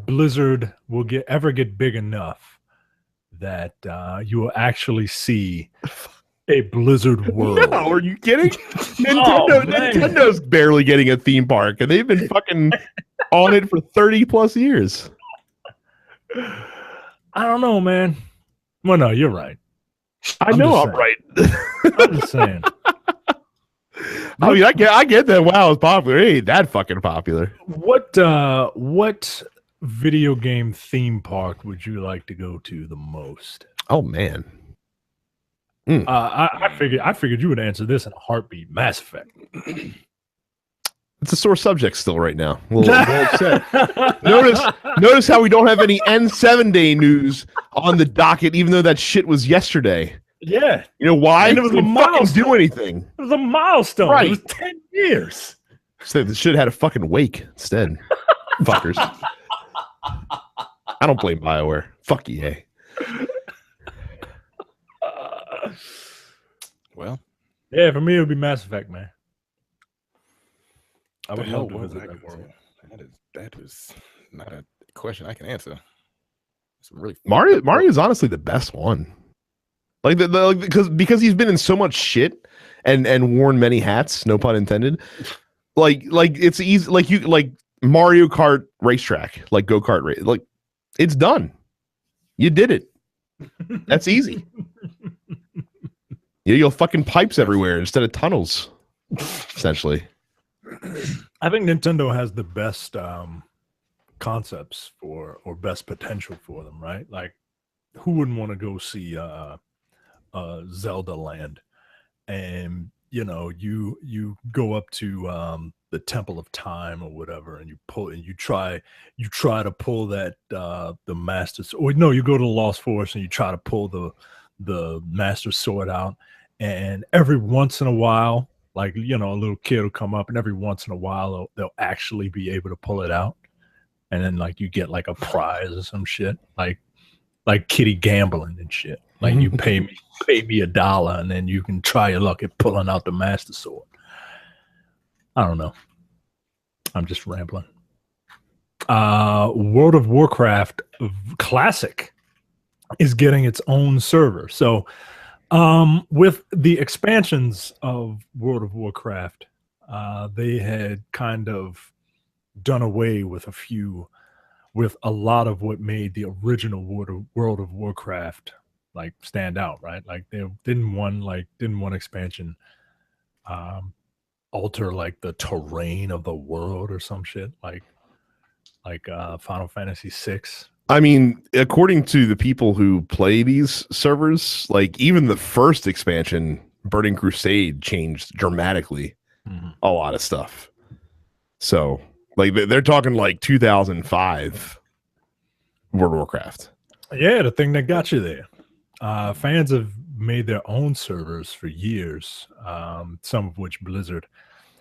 Speaker 2: Blizzard will ever get big enough that you will actually see a Blizzard world?
Speaker 1: No, are you kidding? Nintendo's barely getting a theme park, and they've been fucking on it for 30 plus years.
Speaker 2: I don't know, man. Well, no, you're right.
Speaker 1: I'm right.
Speaker 2: I'm just saying.
Speaker 1: I mean, I get that. WoW is popular. It ain't that fucking popular.
Speaker 2: What video game theme park would you like to go to the most?
Speaker 1: Oh man.
Speaker 2: I figured you would answer this in a heartbeat. Mass Effect.
Speaker 1: It's a sore subject still right now. A little upset. Notice how we don't have any N7 day news on the docket, even though that shit was yesterday.
Speaker 2: Yeah.
Speaker 1: You know why?
Speaker 2: And it was a milestone.
Speaker 1: Do anything.
Speaker 2: It was a milestone.
Speaker 1: Right.
Speaker 2: It was 10 years.
Speaker 1: So they should have had a fucking wake instead. Fuckers. I don't blame BioWare. Fuck EA.
Speaker 3: Well.
Speaker 2: Yeah, for me it would be Mass Effect, man.
Speaker 3: I would love to visit that world. That is not a question I can answer. It's really
Speaker 1: Mario is honestly the best one. Like because he's been in so much shit and worn many hats, no pun intended. Like it's easy, like Mario Kart racetrack, like go-kart race, like it's done. You did it. That's easy. You'll fucking pipes everywhere instead of tunnels, essentially.
Speaker 2: I think Nintendo has the best concepts for, or best potential for them, right? Like, who wouldn't want to go see Zelda Land? And you go up to the Temple of Time or whatever, and you try to pull that the Master Sword. Or no, you go to the Lost Forest and you try to pull the Master Sword out, and every once in a while, like, a little kid will come up, and every once in a while they'll actually be able to pull it out, and then like you get like a prize or some shit, like kitty gambling and shit. Like you pay me $1, and then you can try your luck at pulling out the Master Sword. I don't know. I'm just rambling. World of Warcraft Classic is getting its own server. So with the expansions of World of Warcraft, they had kind of done away with a lot of what made the original World of Warcraft like stand out, right? Like they didn't one expansion alter like the terrain of the world or some shit like Final Fantasy VI.
Speaker 1: I mean, according to the people who play these servers, like even the first expansion, Burning Crusade, changed dramatically a lot of stuff. So, like, they're talking like 2005 World of Warcraft.
Speaker 2: Yeah, the thing that got you there. Fans have made their own servers for years, some of which Blizzard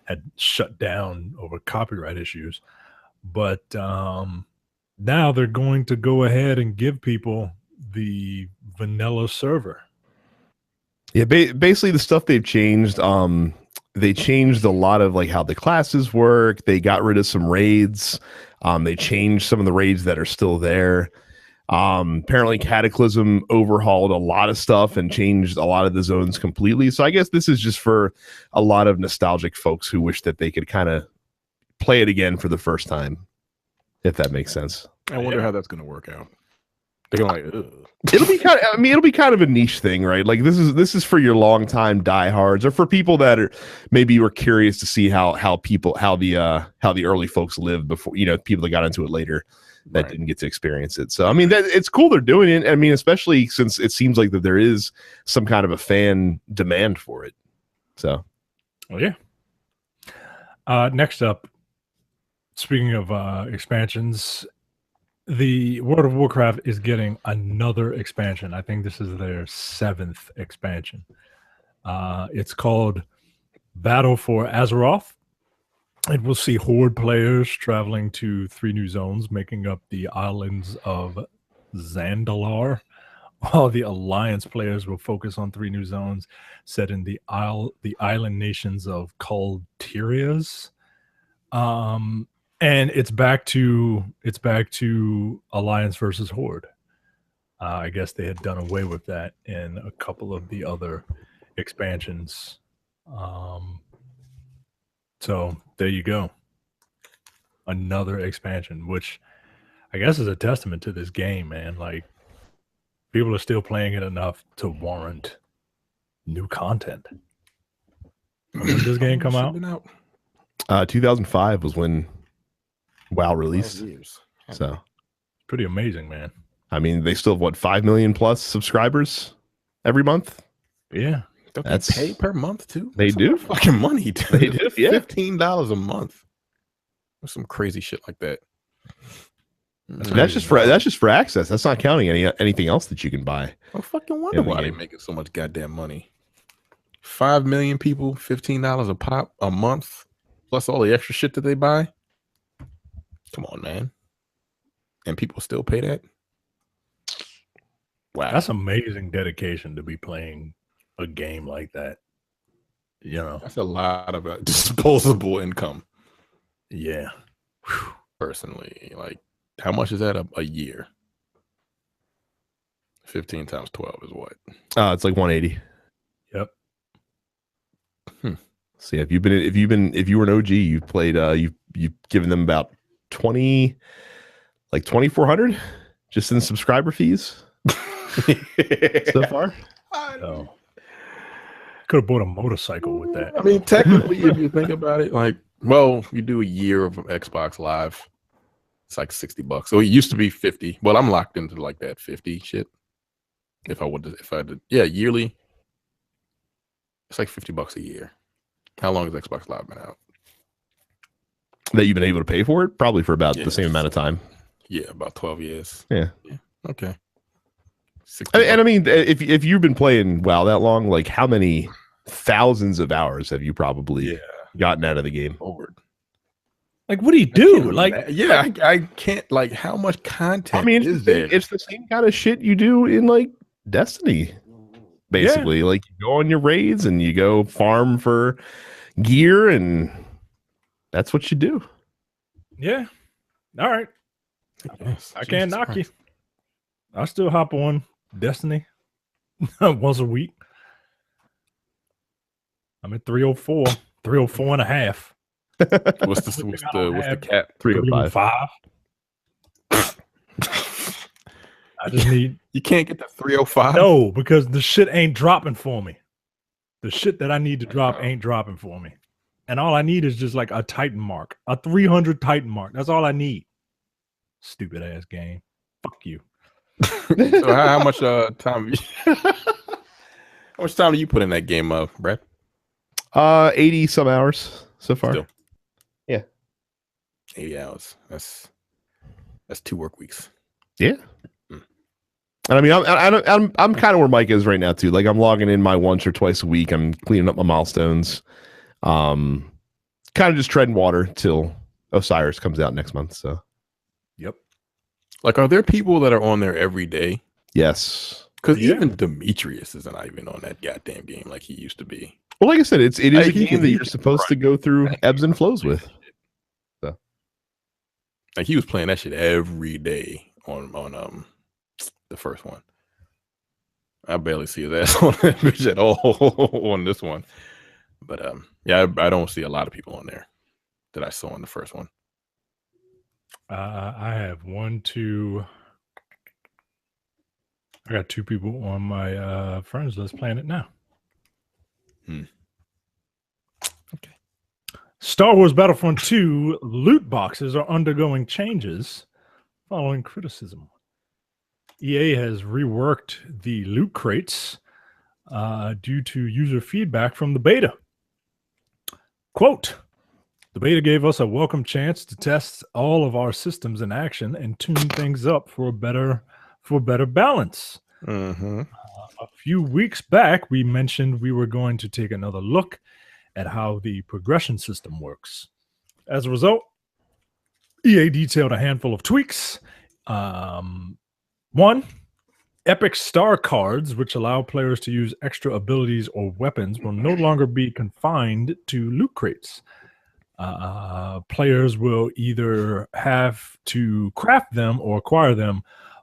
Speaker 2: had shut down over copyright issues. But now they're going to go ahead and give people the vanilla server.
Speaker 1: Yeah, basically the stuff they've changed. They changed a lot of like how the classes work. They got rid of some raids. They changed some of the raids that are still there. Apparently Cataclysm overhauled a lot of stuff and changed a lot of the zones completely. So I guess this is just for a lot of nostalgic folks who wish that they could kind of play it again for the first time, if that makes sense.
Speaker 3: I wonder how that's going to work out. They're going like, ugh.
Speaker 1: It'll be kind of a niche thing, right? Like this is for your longtime diehards, or for people that are maybe were curious to see how the early folks lived before, people that got into it later that didn't get to experience it. So I mean, it's cool they're doing it. I mean, especially since it seems like that there is some kind of a fan demand for it. So,
Speaker 2: well, yeah. Next up, speaking of expansions, the World of Warcraft is getting another expansion. I think this is their 7th expansion. It's called Battle for Azeroth. It will see Horde players traveling to 3 new zones, making up the islands of Zandalar, While the Alliance players will focus on 3 new zones set in the island nations of Culturias. And it's back to Alliance versus Horde. I guess they had done away with that in a couple of the other expansions. So there you go. Another expansion, which I guess is a testament to this game, man. Like, people are still playing it enough to warrant new content. When did this game come out?
Speaker 1: 2005 was when WoW released. So
Speaker 2: pretty amazing, man.
Speaker 1: I mean, they still have 5 million plus subscribers every month.
Speaker 2: Yeah.
Speaker 3: That's pay per month too.
Speaker 1: They do
Speaker 3: fucking money. Dude.
Speaker 1: They do. Yeah.
Speaker 3: $15 a month. Or some crazy shit like that.
Speaker 1: That's just for access. That's not counting anything else that you can buy.
Speaker 3: I fucking wonder why they making so much goddamn money. 5 million people, $15 a pop a month, plus all the extra shit that they buy. Come on, man. And people still pay that?
Speaker 2: Wow. That's amazing dedication to be playing a game like that. You know,
Speaker 3: that's a lot of disposable income.
Speaker 2: Yeah.
Speaker 3: Whew. Personally, like, how much is that a year? 15 times 12 is what?
Speaker 1: It's like 180.
Speaker 2: Yep.
Speaker 1: So yeah, if you were an OG, you've played you've given them about 2,400 just in subscriber fees so far.
Speaker 2: Oh. Could have bought a motorcycle with that.
Speaker 3: I mean, technically, if you think about it, like, well, you do a year of Xbox Live, it's like $60. So it used to be 50. Well, I'm locked into like that 50 shit. If I did, yeah, yearly, it's like $50 a year. How long has Xbox Live been out?
Speaker 1: That you've been able to pay for it? Probably for about the same amount of time.
Speaker 3: Yeah, about 12 years.
Speaker 1: Yeah.
Speaker 3: Okay.
Speaker 1: And I mean, if you've been playing WoW that long, like, how many thousands of hours have you probably gotten out of the game?
Speaker 2: Like, what do you do? Like,
Speaker 3: I can't, like, how much content is there?
Speaker 1: It's the same kind of shit you do in, like, Destiny, basically. Like, you go on your raids and you go farm for gear, and that's what you do.
Speaker 2: Yeah. All right. I can't knock you. I still hop on Destiny once a week. I'm at 304 and a half.
Speaker 3: What's the cap?
Speaker 1: 305.
Speaker 2: I just need.
Speaker 3: You can't get the 305.
Speaker 2: No, because the shit ain't dropping for me. The shit that I need to drop ain't dropping for me, and all I need is just like a Titan mark, a 300 Titan mark. That's all I need. Stupid ass game. Fuck you.
Speaker 3: So how much time? How much time do you put in that game, Brad?
Speaker 1: 80 some hours so far.
Speaker 3: Still.
Speaker 1: Yeah,
Speaker 3: 80 hours. That's 2 work weeks.
Speaker 1: Yeah. And I mean, I'm kind of where Mike is right now too. Like, I'm logging in my once or twice a week. I'm cleaning up my milestones. Kind of just treading water till Osiris comes out next month. So.
Speaker 2: Yep.
Speaker 3: Like, are there people that are on there every day?
Speaker 1: Yes.
Speaker 3: Because even Demetrius isn't even on that goddamn game like he used to be.
Speaker 1: Well, like I said, it is a game that you're supposed to go through ebbs and flows with. So.
Speaker 3: Like, he was playing that shit every day on the first one. I barely see his ass on that bitch at all on this one. But yeah, I don't see a lot of people on there that I saw on the first one.
Speaker 2: I have 1, 2. I got 2 people on my friends list playing it now.
Speaker 3: Okay.
Speaker 2: Star Wars Battlefront II loot boxes are undergoing changes following criticism. EA has reworked the loot crates due to user feedback from the beta. Quote, the beta gave us a welcome chance to test all of our systems in action and tune things up for better balance.
Speaker 3: Mm-hmm.
Speaker 2: A few weeks back, we mentioned we were going to take another look at how the progression system works. As a result, EA detailed a handful of tweaks. One, Epic Star Cards, which allow players to use extra abilities or weapons, will no longer be confined to loot crates. Players will either have to craft them or acquire them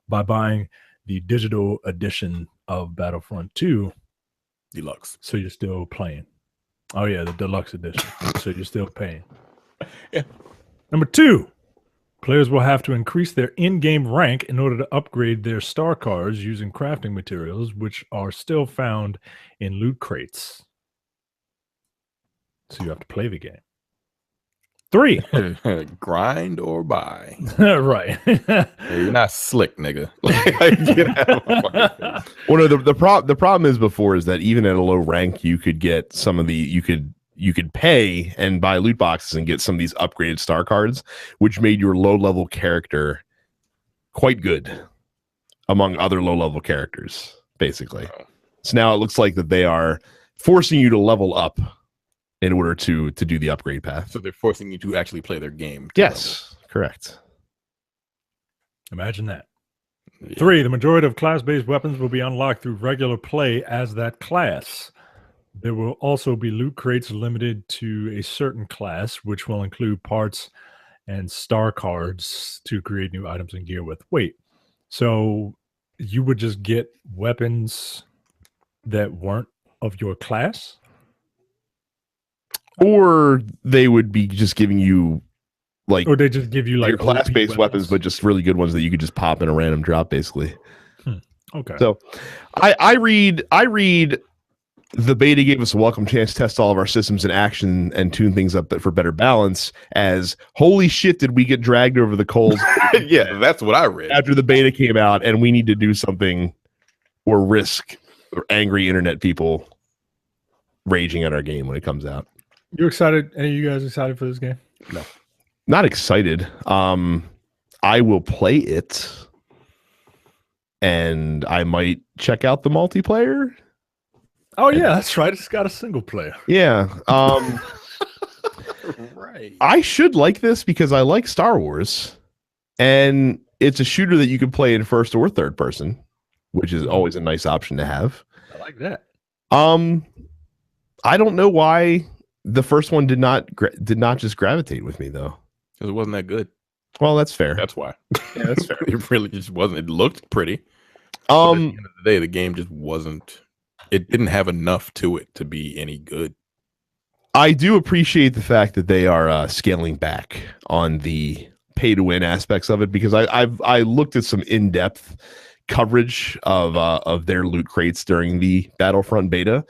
Speaker 2: by buying the digital edition of Battlefront II
Speaker 3: Deluxe.
Speaker 2: So you're still playing. Oh yeah, the deluxe edition. So you're still paying.
Speaker 3: Yeah.
Speaker 2: Number 2, players will have to increase their in-game rank in order to upgrade their star cards using crafting materials, which are still found in loot crates. So you have to play the game. 3.
Speaker 3: Grind or buy.
Speaker 2: Right.
Speaker 3: Hey, you're not slick, nigga.
Speaker 1: Well, no, the problem is before is that even at a low rank, you could get some of the you could pay and buy loot boxes and get some of these upgraded star cards, which made your low level character quite good among other low level characters, basically.
Speaker 3: Oh.
Speaker 1: So now it looks like that they are forcing you to level up in order to do the upgrade path.
Speaker 3: So they're forcing you to actually play their game.
Speaker 1: Yes, correct.
Speaker 2: Imagine that.
Speaker 3: Yeah.
Speaker 2: 3, the majority of class-based weapons will be unlocked through regular play as that class. There will also be loot crates limited to a certain class, which will include parts and star cards to create new items and gear with. Wait, so you would just get weapons that weren't of your class?
Speaker 1: Or they would be just giving you like,
Speaker 2: or they just give you like
Speaker 1: your class-based weapons, but just really good ones that you could just pop in a random drop, basically.
Speaker 2: Okay.
Speaker 1: So, I read the beta gave us a welcome chance to test all of our systems in action and tune things up for better balance. As holy shit, did we get dragged over the coals?
Speaker 3: Yeah, that's what I read
Speaker 1: after the beta came out, and we need to do something or risk angry internet people raging at our game when it comes out.
Speaker 2: You excited? Any of you guys excited for this game?
Speaker 3: No.
Speaker 1: Not excited. I will play it, and I might check out the multiplayer.
Speaker 2: Oh yeah, that's right. It's got a single player.
Speaker 1: Yeah.
Speaker 3: Right.
Speaker 1: I should like this because I like Star Wars, and it's a shooter that you can play in first or third person, which is always a nice option to have.
Speaker 2: I like that.
Speaker 1: I don't know why the first one did not just gravitate with me though.
Speaker 3: Because it wasn't that good.
Speaker 1: Well, that's fair.
Speaker 3: That's why.
Speaker 1: Yeah, that's fair.
Speaker 3: It really just wasn't. It looked pretty. But at the end of the day, the game just wasn't. It didn't have enough to it to be any good.
Speaker 1: I do appreciate the fact that they are scaling back on the pay to win aspects of it, because I looked at some in-depth coverage of their loot crates during the Battlefront beta,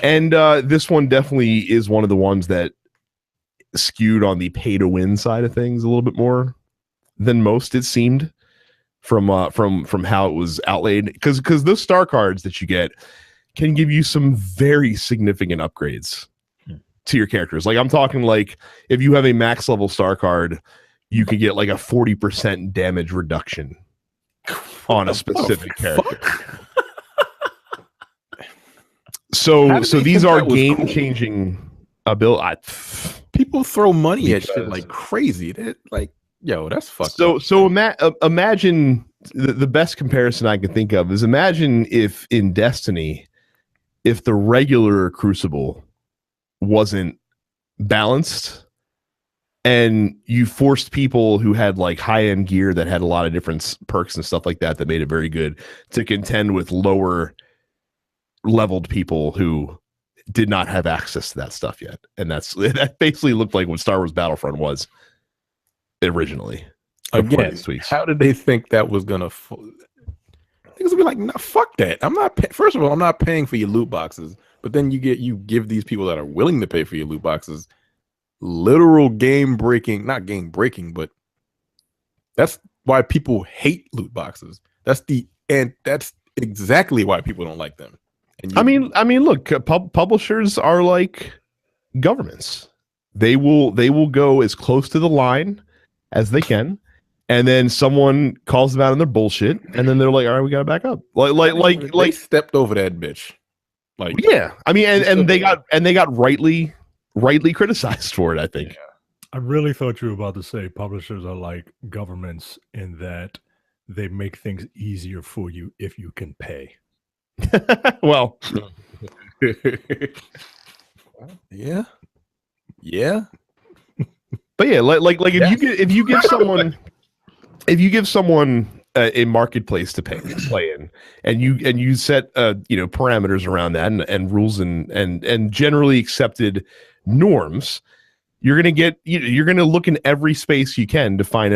Speaker 1: and this one definitely is one of the ones that skewed on the pay to win side of things a little bit more than most, it seemed, from how it was outlaid, because those star cards that you get can give you some very significant upgrades to your characters. Like, I'm talking, like, if you have a max level star card, you can get like a 40% damage reduction on a specific character. So these are game changing ability.
Speaker 3: People throw money at shit like crazy. Like, yo, that's fucked up.
Speaker 1: So imagine the best comparison I can think of is, imagine if in Destiny, if the regular Crucible wasn't balanced and you forced people who had like high-end gear that had a lot of different perks and stuff like that made it very good to contend with lower leveled people who did not have access to that stuff yet. And that basically looked like what Star Wars Battlefront was originally.
Speaker 3: Again, how did they think that was gonna niggas would be like, no, fuck that. I'm not first of all, I'm not paying for your loot boxes, but then you give these people that are willing to pay for your loot boxes literal not game breaking, but that's why people hate loot boxes. That's exactly why people don't like them. And
Speaker 1: I mean, look, publishers are like governments. They will go as close to the line as they can, and then someone calls them out on their bullshit, and then they're like, "All right, we gotta back up." Like
Speaker 3: they stepped over that bitch. Like,
Speaker 1: yeah, I mean, and they got rightly criticized for it, I think.
Speaker 2: I really thought you were about to say publishers are like governments in that they make things easier for you if you can pay.
Speaker 1: Well,
Speaker 3: yeah.
Speaker 1: But yeah, like if you give someone a marketplace to play in, and you set parameters around that and rules and generally accepted norms, you're gonna look in every space you can to find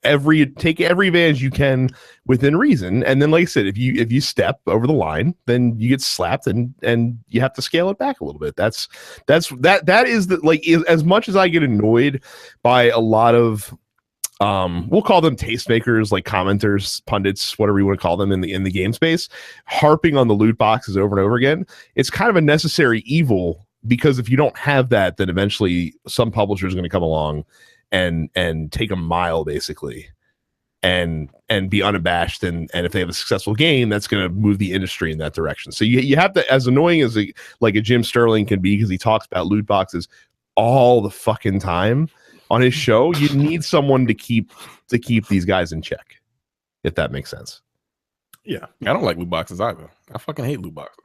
Speaker 1: take every advantage you can within reason. And then, like I said, if you step over the line, then you get slapped and you have to scale it back a little bit. That is as much as I get annoyed by a lot of we'll call them tastemakers, like commenters, pundits, whatever you want to call them in the game space, harping on the loot boxes over and over again. It's kind of a necessary evil, because if you don't have that, then eventually some publisher is going to come along and take a mile basically and be unabashed, and if they have a successful game, that's going to move the industry in that direction. So you have to, as annoying as a Jim Sterling can be, because he talks about loot boxes all the fucking time on his show, you need someone to keep these guys in check, if that makes sense.
Speaker 3: Yeah, I don't like loot boxes either. I fucking hate loot boxes.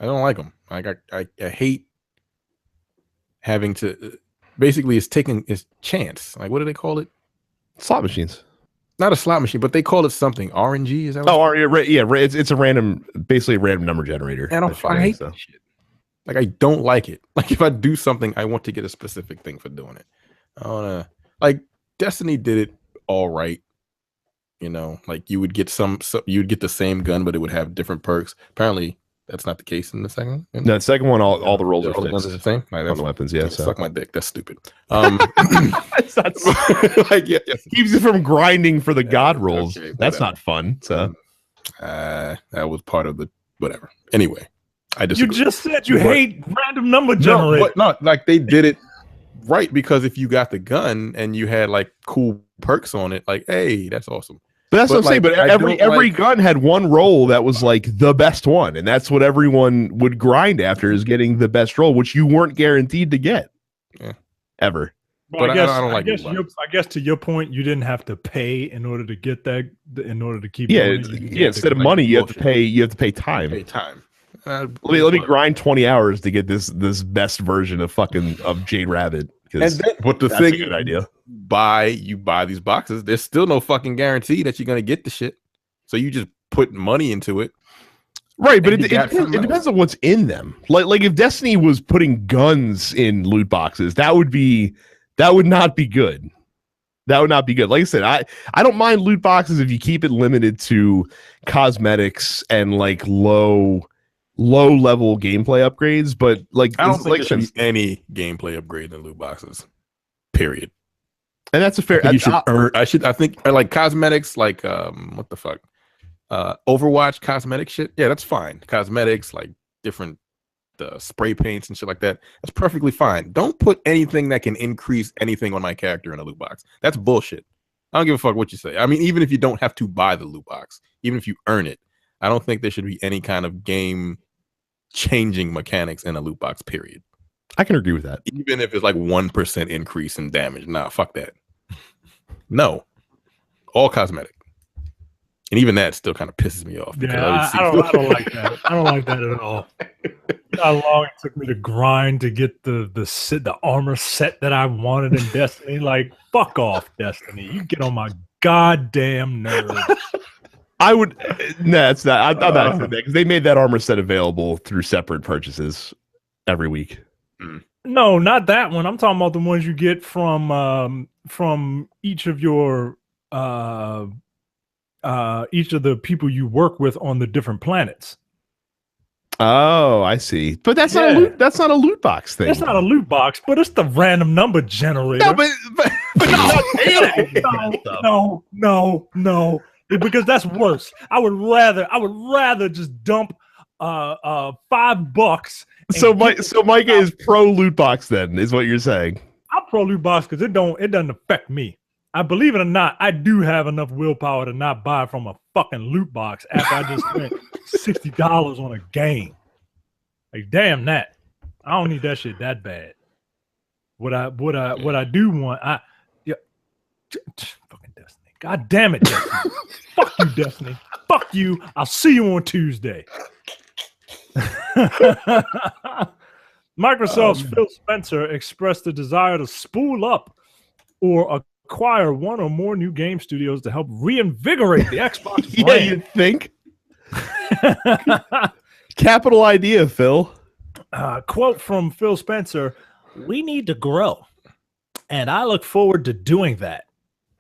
Speaker 3: I don't like them. Like I hate having to. Basically, it's taking its chance. Like, what do they call it?
Speaker 1: Slot machines.
Speaker 3: Not a slot machine, but they call it something. RNG, is that?
Speaker 1: It's a basically a random number generator.
Speaker 3: And I hate that shit. Like, I don't like it. Like, if I do something, I want to get a specific thing for doing it. I wanna, like, Destiny did it all right. Like you would get the same gun, but it would have different perks. Apparently, that's not the case in the second one.
Speaker 1: No, the second one, all the rolls are
Speaker 3: the guns are the same. Like,
Speaker 1: on the weapons, yeah. So.
Speaker 3: Suck my dick. That's stupid.
Speaker 1: It's not like keeps you from grinding for the god rolls. Okay, that's not fun. So
Speaker 3: that was part of the whatever. Anyway, I disagree.
Speaker 2: You just said you hate random number generator.
Speaker 3: No, like they did it right, because if you got the gun and you had like cool perks on it, like, hey, that's awesome.
Speaker 1: But that's what I'm saying. But every gun had one roll that was like the best one, and that's what everyone would grind after, is getting the best roll, which you weren't guaranteed to get ever.
Speaker 2: But I guess to your point, you didn't have to pay in order to get that. In order to keep
Speaker 1: instead of money, you have to pay. You have to pay time. Let me grind 20 hours to get this best version of Jade Rabbit.
Speaker 3: But the
Speaker 1: that's
Speaker 3: thing,
Speaker 1: a good idea.
Speaker 3: You buy these boxes, there's still no fucking guarantee that you're gonna get the shit. So you just put money into it,
Speaker 1: right? But it depends on what's in them. Like if Destiny was putting guns in loot boxes, that would not be good. That would not be good. Like I said, I don't mind loot boxes if you keep it limited to cosmetics and like low level gameplay upgrades, but like
Speaker 3: I don't think there should be any gameplay upgrade in loot boxes. Period.
Speaker 1: And that's a fair.
Speaker 3: You should earn. I think like cosmetics, like what the fuck, Overwatch cosmetic shit. Yeah, that's fine. Cosmetics, like different spray paints and shit like that. That's perfectly fine. Don't put anything that can increase anything on my character in a loot box. That's bullshit. I don't give a fuck what you say. I mean, even if you don't have to buy the loot box, even if you earn it, I don't think there should be any kind of game changing mechanics in a loot box, period.
Speaker 1: I can agree with that.
Speaker 3: Even if it's like 1% increase in damage. Nah, fuck that. No. All cosmetic. And even that still kind of pisses me off.
Speaker 2: Yeah, I don't like that. I don't like that at all. How long it took me to grind to get the armor set that I wanted in Destiny. Like, fuck off, Destiny. You get on my goddamn nerves.
Speaker 1: I would. No, it's not. I'm not saying that, because they made that armor set available through separate purchases every week.
Speaker 2: No, not that one. I'm talking about the ones you get from each of your each of the people you work with on the different planets.
Speaker 1: Oh, I see. But that's not a loot. That's not a loot box thing.
Speaker 2: It's not a loot box, but it's the random number generator.
Speaker 1: No, but
Speaker 2: no. Because that's worse. I would rather just dump $5.
Speaker 1: So Micah is pro loot box then, is what you're saying.
Speaker 2: I'm pro loot box because it doesn't affect me. I believe it or not, I do have enough willpower to not buy from a fucking loot box after I just spent $60 on a game. Like, damn that. I don't need that shit that bad. What I do want, fucking Destiny. God damn it, Destiny. Fuck you, Destiny. Fuck you. I'll see you on Tuesday. Microsoft's Phil Spencer expressed a desire to spool up or acquire one or more new game studios to help reinvigorate the Xbox brand.
Speaker 1: Yeah, you'd think. Capital idea, Phil.
Speaker 2: Quote from Phil Spencer, "We need to grow, and I look forward to doing that."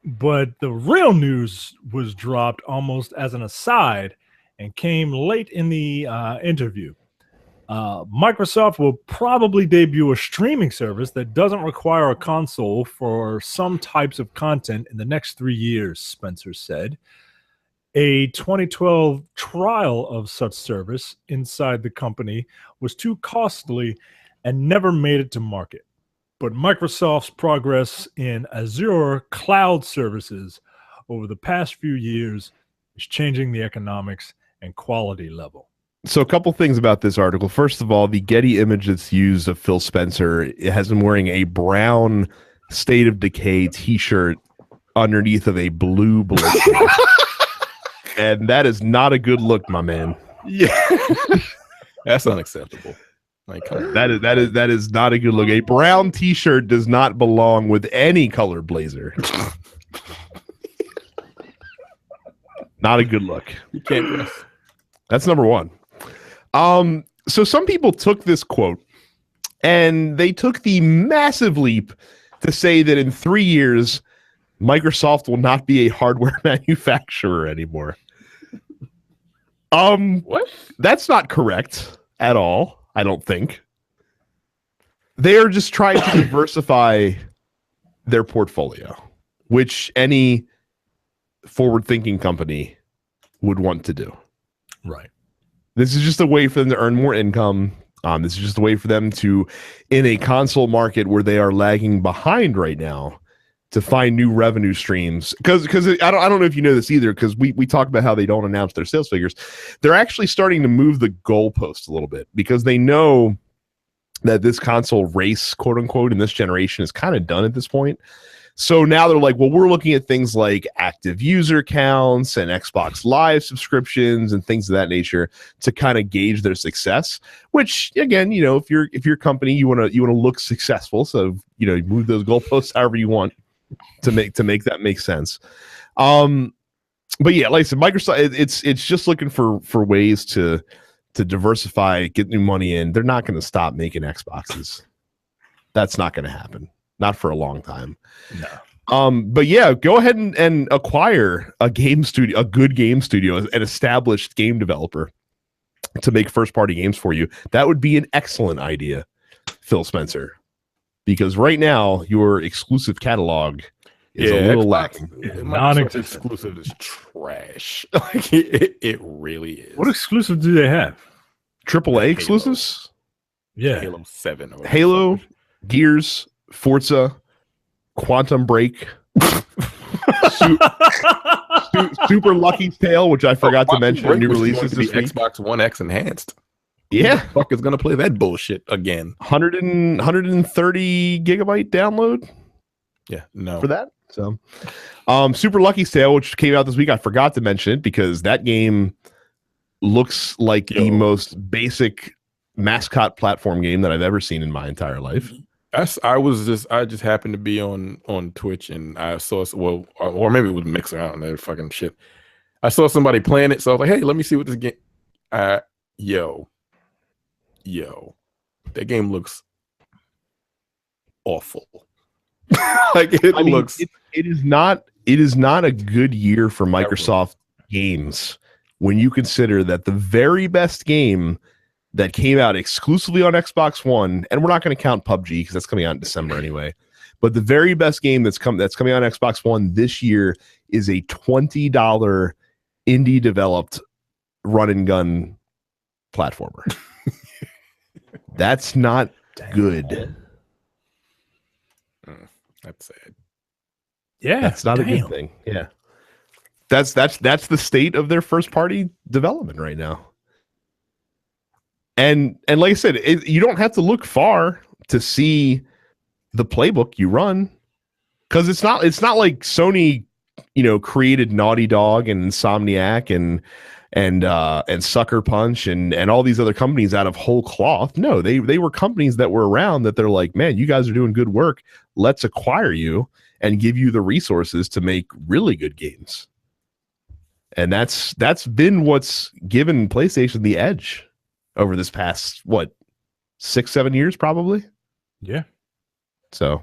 Speaker 2: But the real news was dropped almost as an aside and came late in the interview. Microsoft will probably debut a streaming service that doesn't require a console for some types of content in the next 3 years, Spencer said. A 2012 trial of such service inside the company was too costly and never made it to market. But Microsoft's progress in Azure cloud services over the past few years is changing the economics and quality level.
Speaker 1: So a couple things about this article. First of all, the Getty image that's used of Phil Spencer, it has him wearing a brown State of Decay t-shirt underneath of a blue blazer. And that is not a good look, my man.
Speaker 3: Yeah. That's unacceptable. Like,
Speaker 1: that is not a good look. A brown t-shirt does not belong with any color blazer. Not a good look.
Speaker 3: You can't dress.
Speaker 1: That's number one. So some people took this quote and they took the massive leap to say that in 3 years, Microsoft will not be a hardware manufacturer anymore.
Speaker 3: What?
Speaker 1: That's not correct at all. I don't think. They are just trying to diversify their portfolio, which any forward-thinking company would want to do.
Speaker 2: Right.
Speaker 1: This is just a way for them to earn more income. This is just a way for them to, in a console market where they are lagging behind right now, to find new revenue streams. Because I don't know if you know this either, because we talk about how they don't announce their sales figures. They're actually starting to move the goalpost a little bit because they know that this console race, quote unquote, in this generation is kind of done at this point. So now they're like, well, we're looking at things like active user counts and Xbox Live subscriptions and things of that nature to kind of gauge their success. Which, again, you know, if you're a company, you want to look successful, so you know, move those goalposts however you want to make that make sense. But yeah, like I said, Microsoft, it's just looking for ways to diversify, get new money in. They're not going to stop making Xboxes. That's not going to happen. Not for a long time.
Speaker 2: No.
Speaker 1: But yeah, go ahead and acquire a game studio, a good game studio, an established game developer to make first-party games for you. That would be an excellent idea, Phil Spencer. Because right now, your exclusive catalog is a little lacking.
Speaker 3: Non-exclusive is trash. Like it really is.
Speaker 2: What exclusive do they have?
Speaker 1: AAA exclusives?
Speaker 2: Yeah.
Speaker 3: Halo 7. Or
Speaker 1: Halo, Gears, Forza, Quantum Break, Super Lucky's Tale, which I forgot to mention in new releases this week.
Speaker 3: Xbox One X enhanced.
Speaker 1: Yeah.
Speaker 3: Who the fuck is going to play that bullshit again?
Speaker 1: 130 gigabyte download?
Speaker 3: Yeah, no.
Speaker 1: For that? So, Super Lucky's Tale, which came out this week, I forgot to mention it because that game looks like the most basic mascot platform game that I've ever seen in my entire life.
Speaker 3: I just happened to be on Twitch and I saw, well, or maybe it was Mixer, I don't know, fucking shit. I saw somebody playing it, so I was like, hey, let me see what this game. Yo, that game looks awful. Like it is not a good year for Microsoft games when you consider that the very best game that came out exclusively on Xbox One, and we're not going to count PUBG because that's coming out in December anyway, but the very best game that's coming on Xbox One this year is a $20 indie developed run and gun platformer. That's not good. That's sad.
Speaker 2: Yeah,
Speaker 1: that's not a good thing. Yeah, that's the state of their first party development right now. And like I said, you don't have to look far to see the playbook you run, because it's not like Sony created Naughty Dog and Insomniac and Sucker Punch and all these other companies out of whole cloth. No, they were companies that were around that they're like, man, you guys are doing good work. Let's acquire you and give you the resources to make really good games. And that's been what's given PlayStation the edge over this past 6-7 years, probably.
Speaker 2: Yeah.
Speaker 1: So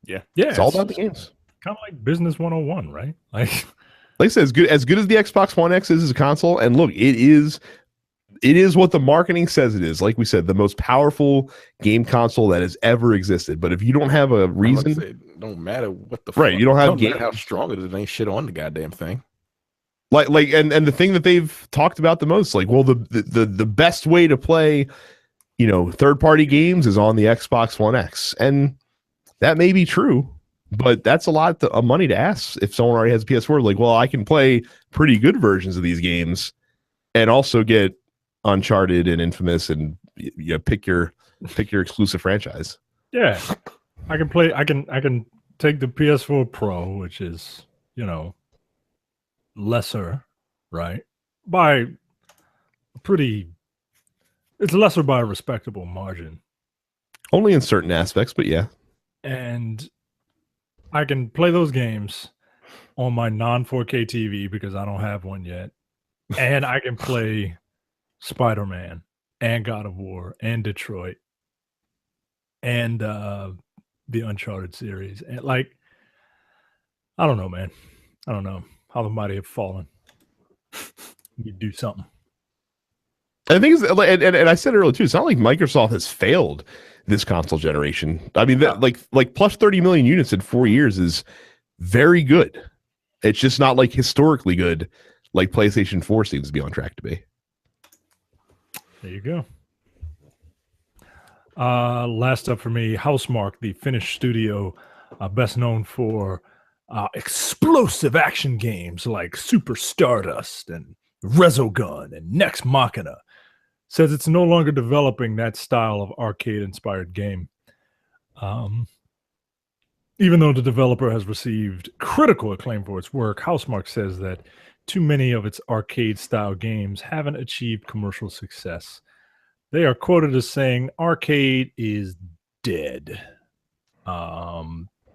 Speaker 2: yeah,
Speaker 1: it's all about the games.
Speaker 2: Kind of like Business 101, right? Like
Speaker 1: I said, as good as the Xbox One X is as a console, and look, it is what the marketing says it is. Like we said, the most powerful game console that has ever existed. But if you don't have a reason,
Speaker 3: it don't matter what the
Speaker 1: right, you don't have
Speaker 3: game, how strong it is. It ain't shit on the goddamn thing.
Speaker 1: And the thing that they've talked about the most, like, well, the best way to play, third-party games is on the Xbox One X, and that may be true. But that's a lot of money to ask if someone already has a PS4. Like, well, I can play pretty good versions of these games and also get Uncharted and Infamous and pick your exclusive franchise.
Speaker 2: Yeah, I can play. I can take the PS4 Pro, which is lesser, right? It's lesser by a respectable margin.
Speaker 1: Only in certain aspects, but yeah.
Speaker 2: And I can play those games on my non-4K TV because I don't have one yet. And I can play Spider-Man and God of War and Detroit and the Uncharted series. And I don't know, man. I don't know how the mighty have fallen. You do something.
Speaker 1: I think and I said earlier too, it's not like Microsoft has failed this console generation. I mean, like plus 30 million units in 4 years is very good. It's just not like historically good, like PlayStation 4 seems to be on track to be.
Speaker 2: There you go. Last up for me, Housemarque, the Finnish studio, best known for explosive action games like Super Stardust and Resogun and Nex Machina, says it's no longer developing that style of arcade-inspired game. Even though the developer has received critical acclaim for its work, Housemarque says that too many of its arcade-style games haven't achieved commercial success. They are quoted as saying, "Arcade is dead,"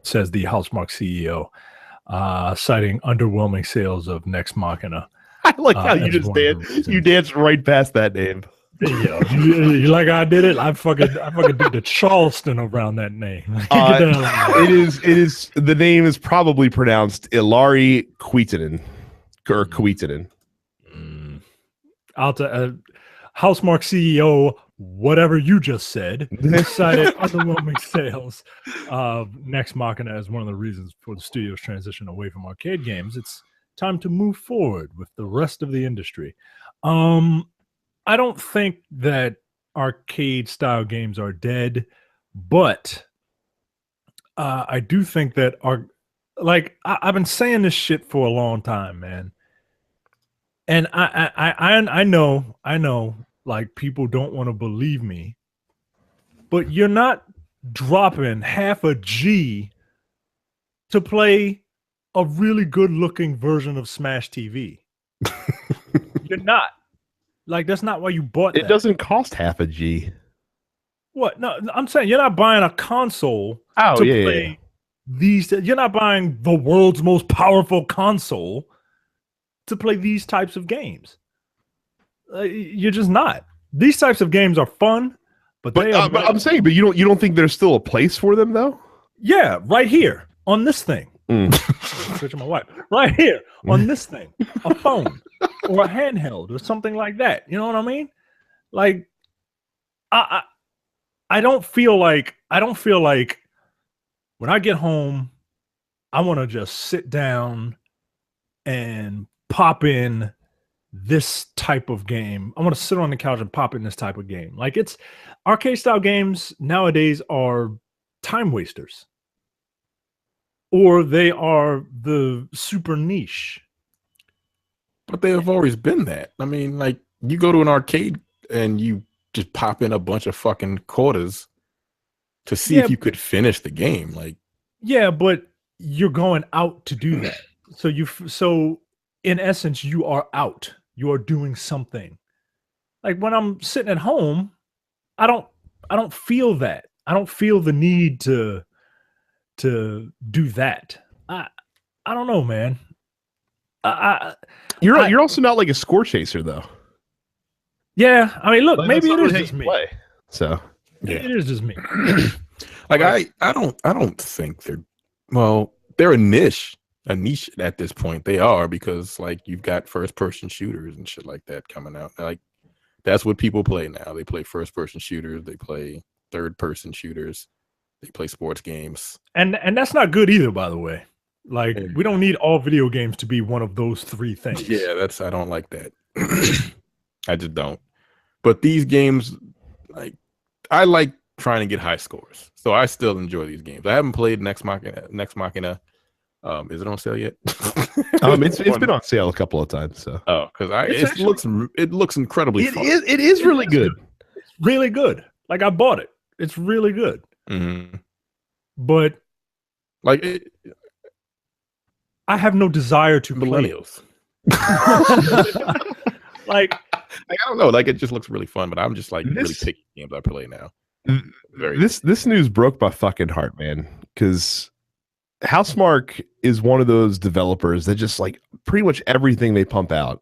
Speaker 2: says the Housemarque CEO, citing underwhelming sales of Nex Machina.
Speaker 1: I like how you just danced right past that name.
Speaker 2: You like I did it? I fucking did the Charleston around that name.
Speaker 1: It is the name is probably pronounced Ilari Kuitunen or Kuitunen.
Speaker 2: Housemarque CEO, whatever you just said, cited underwhelming sales of Nex Machina as one of the reasons for the studio's transition away from arcade games. It's time to move forward with the rest of the industry. I don't think that arcade style games are dead, but I do think that I've been saying this shit for a long time, man. And I know, like, people don't want to believe me, but you're not dropping half a G to play a really good looking version of Smash TV. You're not. Like, that's not why you bought that.
Speaker 1: It doesn't cost half a G.
Speaker 2: What? No, I'm saying you're not buying a console to play these. You're not buying the world's most powerful console to play these types of games. You're just not. These types of games are fun, but
Speaker 1: I'm saying, but you don't think there's still a place for them, though?
Speaker 2: Yeah, right here on this thing. Switching my wife. Right here on this thing, a phone or a handheld or something like that. You know what I mean? Like, I don't feel like when I get home, I want to just sit down and pop in this type of game. I want to sit on the couch and pop in this type of game. Like, it's arcade style games nowadays are time wasters. Or they are the super niche.
Speaker 3: But they have always been that. I mean, like, you go to an arcade and you just pop in a bunch of fucking quarters to see if you could finish the game. Like,
Speaker 2: yeah, but you're going out to do that. So in essence, you are out. You are doing something. Like when I'm sitting at home, I don't feel that. I don't feel the need to do that. I don't know, man.
Speaker 1: You're also not like a score chaser though.
Speaker 2: Yeah, I mean, look,
Speaker 1: Like,
Speaker 2: maybe it is
Speaker 1: how
Speaker 2: just
Speaker 1: you
Speaker 2: me.
Speaker 1: play. So
Speaker 2: Yeah, it is just me.
Speaker 3: Like I don't think they're a niche at this point. They are, because like you've got first person shooters and shit like that coming out. Like that's what people play now. They play first person shooters, they play third person shooters, they play sports games.
Speaker 2: And that's not good either, by the way. Like we don't need all video games to be one of those three things.
Speaker 3: Yeah, I don't like that. I just don't. But these games, like I like trying to get high scores, so I still enjoy these games. I haven't played Next Machina. Is it on sale yet?
Speaker 1: It's been on sale a couple of times. So
Speaker 3: it looks incredibly fun.
Speaker 1: It is really good.
Speaker 2: It's really good. Like I bought it. It's really good.
Speaker 3: Mm-hmm.
Speaker 2: But
Speaker 3: like
Speaker 2: I have no desire to
Speaker 3: millennials.
Speaker 2: Like
Speaker 3: I don't know. Like it just looks really fun, but I'm just like really picky games I play now.
Speaker 1: This news broke my fucking heart, man. Because Housemarque is one of those developers that just like pretty much everything they pump out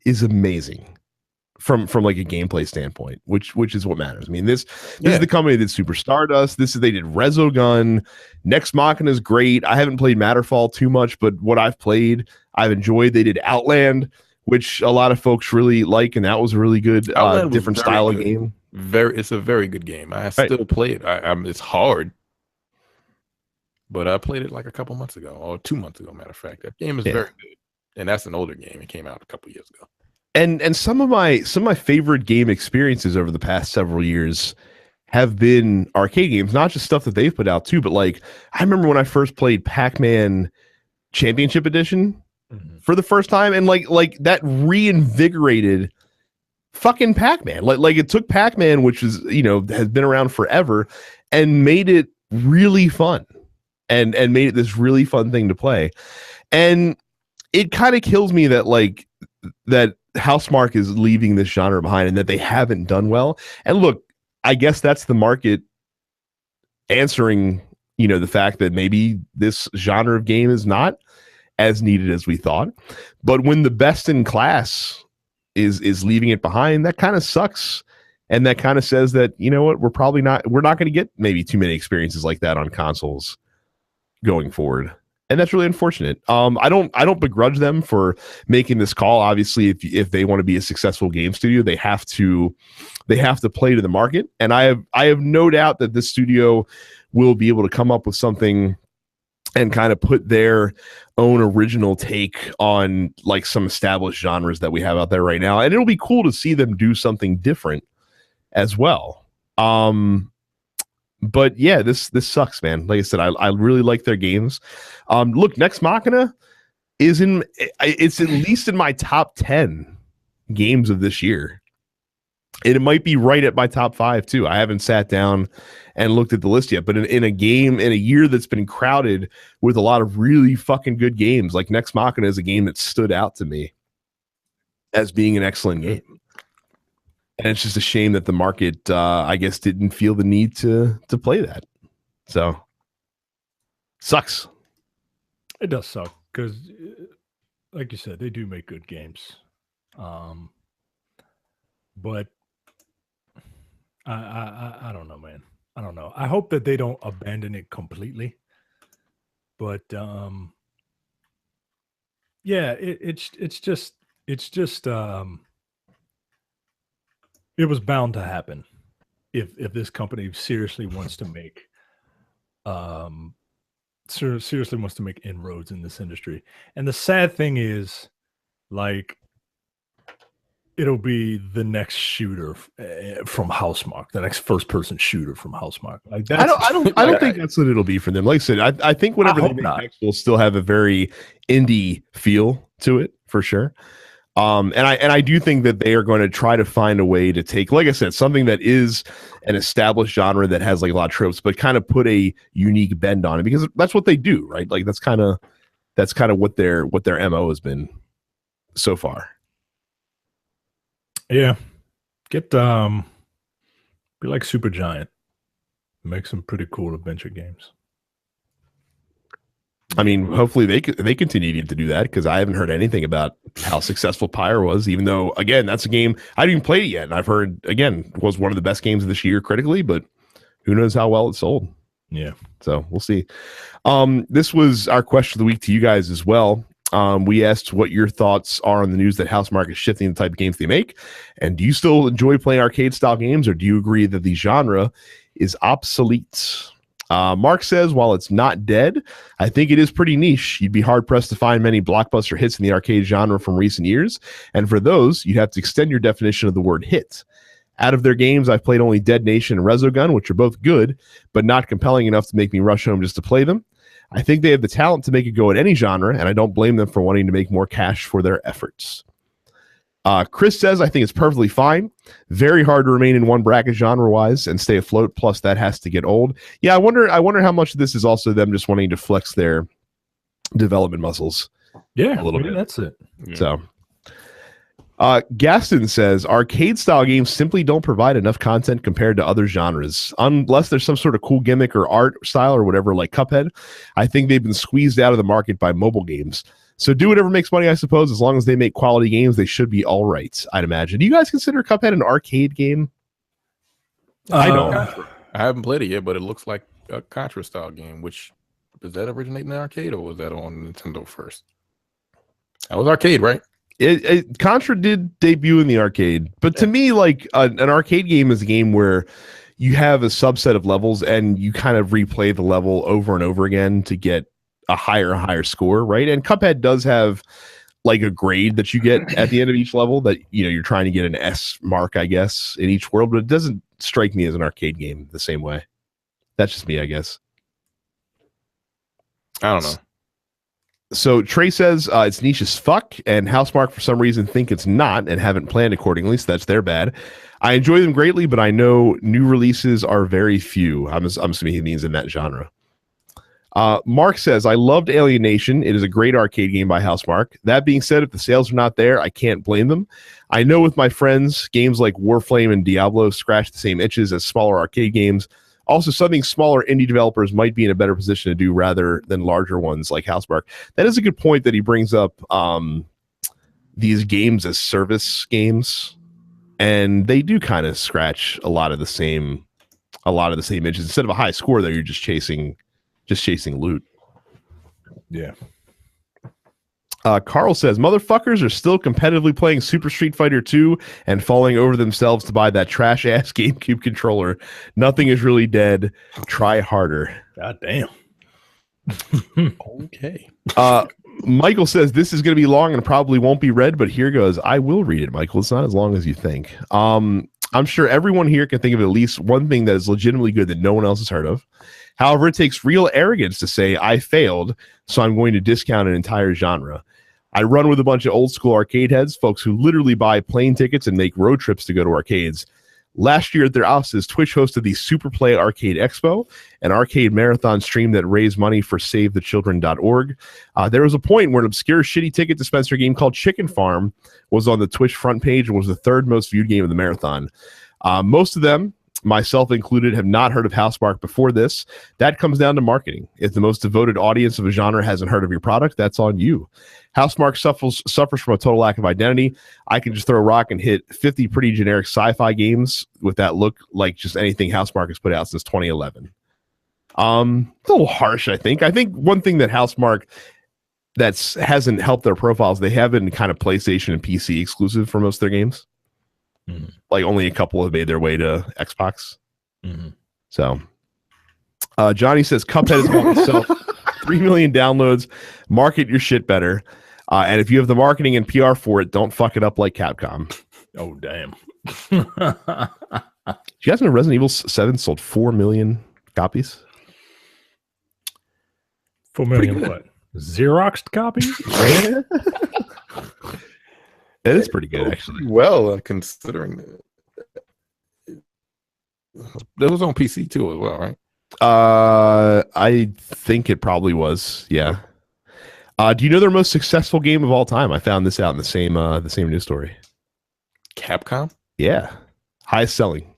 Speaker 1: is amazing from like a gameplay standpoint, which is what matters. I mean, this is the company that did Super Stardust. They did Resogun. Next Machina is great. I haven't played Matterfall too much, but what I've played, I've enjoyed. They did Outland, which a lot of folks really like, and that was a really good different style of game.
Speaker 3: It's a very good game. I still play it. It's hard, but I played it like a couple months ago, or 2 months ago. Matter of fact, that game is very good, and that's an older game. It came out a couple years ago.
Speaker 1: And some of my favorite game experiences over the past several years have been arcade games, not just stuff that they've put out too, but like I remember when I first played Pac-Man Championship Edition for the first time, and like that reinvigorated fucking Pac-Man. Like it took Pac-Man, which is has been around forever, and made it really fun, and made it this really fun thing to play. And it kind of kills me that that Housemarque is leaving this genre behind and that they haven't done well. And look, I guess that's the market answering, the fact that maybe this genre of game is not as needed as we thought. But when the best in class is leaving it behind, that kind of sucks. And that kind of says that, what, we're not going to get maybe too many experiences like that on consoles going forward. And that's really unfortunate. I don't begrudge them for making this call. Obviously, if they want to be a successful game studio, they have to play to the market. And I have no doubt that this studio will be able to come up with something and kind of put their own original take on like some established genres that we have out there right now. And it'll be cool to see them do something different as well. But yeah, this sucks, man. Like I said, I really like their games. Look, Next Machina it's at least in my top 10 games of this year. And it might be right at my top 5 too. I haven't sat down and looked at the list yet, but in a year that's been crowded with a lot of really fucking good games, like Next Machina is a game that stood out to me as being an excellent game. And it's just a shame that the market, I guess, didn't feel the need to play that. So, sucks.
Speaker 2: It does suck because, like you said, they do make good games. But I don't know, man. I don't know. I hope that they don't abandon it completely. But yeah, it's just it was bound to happen if this company seriously wants to make inroads in this industry. And the sad thing is, like, it'll be the next shooter from Housemarque, the next first-person shooter from Housemarque. Like that.
Speaker 1: I don't think that's what it'll be for them. Like I said, I think whatever they make next will still have a very indie feel to it for sure. And I do think that they are going to try to find a way to take, like I said, something that is an established genre that has like a lot of tropes, but kind of put a unique bend on it, because that's what they do, right? Like that's kind of what their MO has been so far.
Speaker 2: Yeah. Get be like Supergiant. Make some pretty cool adventure games.
Speaker 1: I mean, hopefully they continue to do that, because I haven't heard anything about how successful Pyre was, even though, again, that's a game I didn't even play it yet. And I've heard, again, was one of the best games of this year critically, but who knows how well it sold.
Speaker 2: Yeah.
Speaker 1: So we'll see. This was our question of the week to you guys as well. We asked what your thoughts are on the news that Housemarque is shifting the type of games they make. And do you still enjoy playing arcade style games, or do you agree that the genre is obsolete? Mark says, while it's not dead, I think it is pretty niche. You'd be hard-pressed to find many blockbuster hits in the arcade genre from recent years, and for those, you'd have to extend your definition of the word hit. Out of their games, I've played only Dead Nation and Resogun, which are both good, but not compelling enough to make me rush home just to play them. I think they have the talent to make it go at any genre, and I don't blame them for wanting to make more cash for their efforts. Chris says, I think it's perfectly fine. Very hard to remain in one bracket genre-wise and stay afloat, plus that has to get old. Yeah, I wonder how much of this is also them just wanting to flex their development muscles.
Speaker 2: Yeah,
Speaker 1: a little bit.
Speaker 2: That's it.
Speaker 3: Yeah.
Speaker 1: So Gaston says, arcade-style games simply don't provide enough content compared to other genres. Unless there's some sort of cool gimmick or art style or whatever, like Cuphead, I think they've been squeezed out of the market by mobile games. So do whatever makes money, I suppose. As long as they make quality games, they should be all right, I'd imagine. Do you guys consider Cuphead an arcade game?
Speaker 3: I don't. I haven't played it yet, but it looks like a Contra-style game, which, does that originate in the arcade, or was that on Nintendo first? That was arcade, right?
Speaker 1: Contra did debut in the arcade. But to me, like an arcade game is a game where you have a subset of levels and you kind of replay the level over and over again to get a higher score, right? And Cuphead does have like a grade that you get at the end of each level that, you know, you're trying to get an S mark, I guess, in each world, but it doesn't strike me as an arcade game the same way. That's just me, I guess.
Speaker 3: I don't know.
Speaker 1: So Trey says it's niche as fuck, and Housemarque for some reason think it's not and haven't planned accordingly, so that's their bad. I enjoy them greatly, but I know new releases are very few. I'm assuming he means in that genre. Mark says, I loved Alienation. It is a great arcade game by Housemarque. That being said, if the sales are not there, I can't blame them. I know with my friends, games like Warframe and Diablo scratch the same itches as smaller arcade games. Also, something smaller indie developers might be in a better position to do rather than larger ones like Housemarque. That is a good point that he brings up, these games as service games. And they do kind of scratch a lot of the same itches. Instead of a high score, though, you're just chasing loot.
Speaker 2: Yeah.
Speaker 1: Carl says, motherfuckers are still competitively playing Super Street Fighter 2 and falling over themselves to buy that trash-ass GameCube controller. Nothing is really dead. Try harder.
Speaker 2: God damn.
Speaker 3: Okay.
Speaker 1: Michael says, this is going to be long and probably won't be read, but here goes. I will read it, Michael. It's not as long as you think. I'm sure everyone here can think of at least one thing that is legitimately good that no one else has heard of. However, it takes real arrogance to say, I failed, so I'm going to discount an entire genre. I run with a bunch of old school arcade heads, folks who literally buy plane tickets and make road trips to go to arcades. Last year at their offices, Twitch hosted the Super Play Arcade Expo, an arcade marathon stream that raised money for SaveTheChildren.org. There was a point where an obscure shitty ticket dispenser game called Chicken Farm was on the Twitch front page and was the third most viewed game of the marathon. Most of them, myself included, have not heard of Housemarque before this. That comes down to marketing. If the most devoted audience of a genre hasn't heard of your product, that's on you. Housemarque suffers from a total lack of identity. I can just throw a rock and hit 50 pretty generic sci-fi games with that look like just anything Housemarque has put out since 2011. It's a little harsh, I think. I think one thing that Housemarque hasn't helped their profiles, they have been kind of PlayStation and PC exclusive for most of their games. Mm-hmm. Like only a couple have made their way to Xbox. Mm-hmm. So Johnny says Cuphead is about itself. 3 million downloads. Market your shit better. And if you have the marketing and PR for it, don't fuck it up like Capcom.
Speaker 2: Oh, damn.
Speaker 1: You guys know Resident Evil 7 sold 4 million copies?
Speaker 2: 4 million what? Xeroxed copies?
Speaker 1: It is pretty good, actually.
Speaker 3: Well, considering that was on PC too as well, right?
Speaker 1: I think it probably was. Yeah. Do you know their most successful game of all time? I found this out in the same news story.
Speaker 3: Capcom?
Speaker 1: Yeah. Highest selling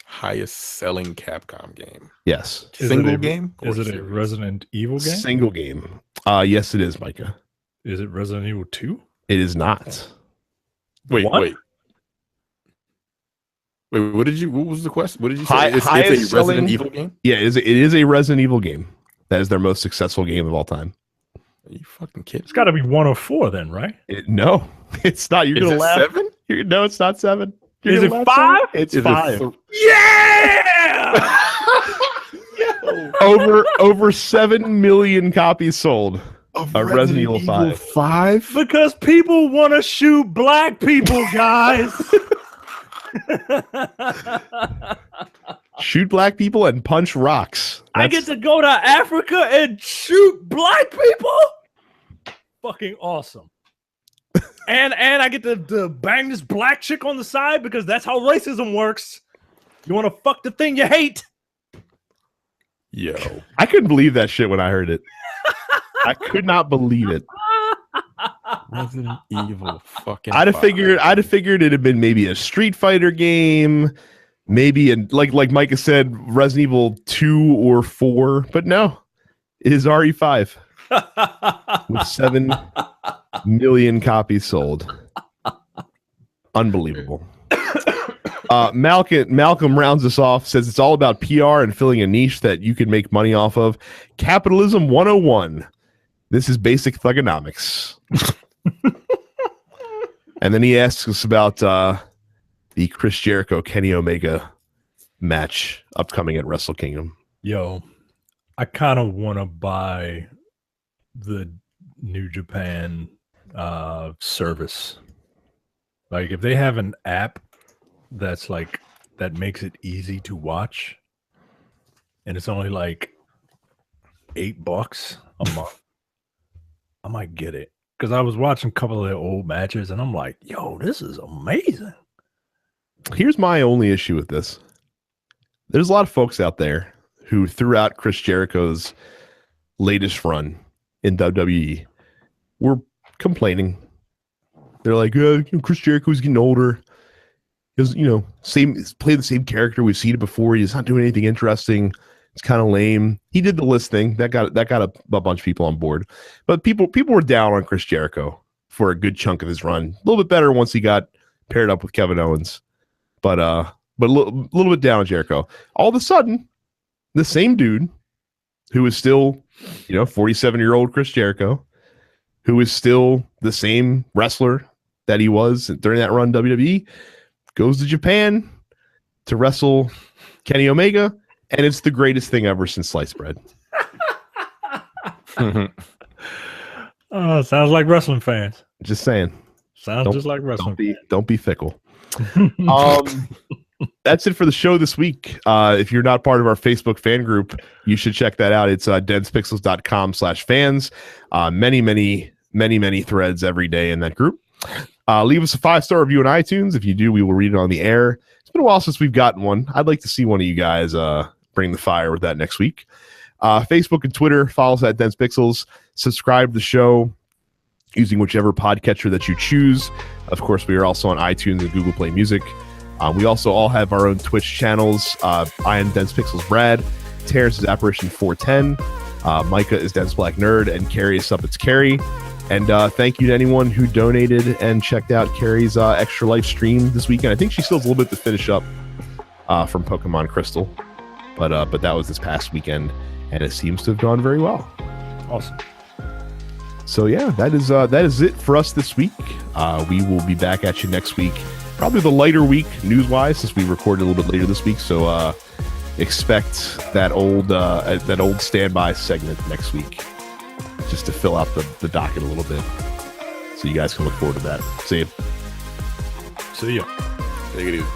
Speaker 3: Capcom game.
Speaker 1: Yes.
Speaker 3: Single game?
Speaker 2: Is it a Resident Evil game?
Speaker 1: Single game. Yes, it is, Micah.
Speaker 2: Is it Resident Evil 2?
Speaker 1: It is not.
Speaker 3: Wait. What was the question? What did you say? It's a Resident Evil game?
Speaker 1: Yeah, it is a Resident Evil game. That is their most successful game of all time.
Speaker 3: Are you fucking kidding?
Speaker 2: It's got to be 1 or 4 then, right?
Speaker 1: No, it's not. You're going to laugh.
Speaker 3: 7?
Speaker 1: No, it's not 7.
Speaker 2: Is it 5?
Speaker 1: It's 5.
Speaker 2: Yeah!
Speaker 1: over 7 million copies sold of Resident Evil 5.
Speaker 2: Because people want to shoot black people, guys.
Speaker 1: Shoot black people and punch rocks.
Speaker 2: I get to go to Africa and shoot black people. Fucking awesome. and I get to bang this black chick on the side because that's how racism works. You want to fuck the thing you hate.
Speaker 3: Yo,
Speaker 1: I couldn't believe that shit when I heard it. I could not believe it.
Speaker 3: Resident Evil fucking.
Speaker 1: I'd have figured it'd have been maybe a Street Fighter game, maybe like Micah said, Resident Evil 2 or 4, but no, it is RE5 with 7 million copies sold. Unbelievable. Malcolm rounds us off, says it's all about PR and filling a niche that you can make money off of. Capitalism 101. This is basic thugonomics. And then he asks us about the Chris Jericho Kenny Omega match upcoming at Wrestle Kingdom.
Speaker 2: Yo, I kind of want to buy the New Japan service. Like, if they have an app that's like that makes it easy to watch, and it's only like $8 a month, I might get it. Because I was watching a couple of their old matches, and I'm like, yo, this is amazing.
Speaker 1: Here's my only issue with this. There's a lot of folks out there who, throughout Chris Jericho's latest run in WWE, were complaining. They're like, Chris Jericho's getting older. He's, play the same character. We've seen it before. He's not doing anything interesting. It's kind of lame. He did the list thing that got a bunch of people on board, but people were down on Chris Jericho for a good chunk of his run. A little bit better once he got paired up with Kevin Owens, but a little bit down on Jericho. All of a sudden, the same dude who is still 47-year-old Chris Jericho, who is still the same wrestler that he was during that run WWE, goes to Japan to wrestle Kenny Omega. And it's the greatest thing ever since sliced bread.
Speaker 2: Oh, sounds like wrestling fans.
Speaker 1: Just saying.
Speaker 2: Sounds just like wrestling.
Speaker 1: Don't be fickle. That's it for the show this week. If you're not part of our Facebook fan group, you should check that out. It's densepixels.com/fans. Many threads every day in that group. Leave us a 5-star review on iTunes. If you do, we will read it on the air. It's been a while since we've gotten one. I'd like to see one of you guys bring the fire with that next week. Facebook and Twitter, follow us at Dense Pixels. Subscribe to the show using whichever podcatcher that you choose. Of course, we are also on iTunes and Google Play Music. We also all have our own Twitch channels. I am Dense Pixels Brad. Terrence is Apparition 410. Micah is Dense Black Nerd. And Carrie is Sup It's Carrie. And thank you to anyone who donated and checked out Carrie's Extra Life stream this weekend. I think she still has a little bit to finish up from Pokemon Crystal. But that was this past weekend, and it seems to have gone very well.
Speaker 2: Awesome.
Speaker 1: So yeah, that is it for us this week. We will be back at you next week. Probably the lighter week news-wise, since we recorded a little bit later this week. So expect that old standby segment next week, just to fill out the docket a little bit. So you guys can look forward to that. See you.
Speaker 2: See ya.
Speaker 3: Take it easy.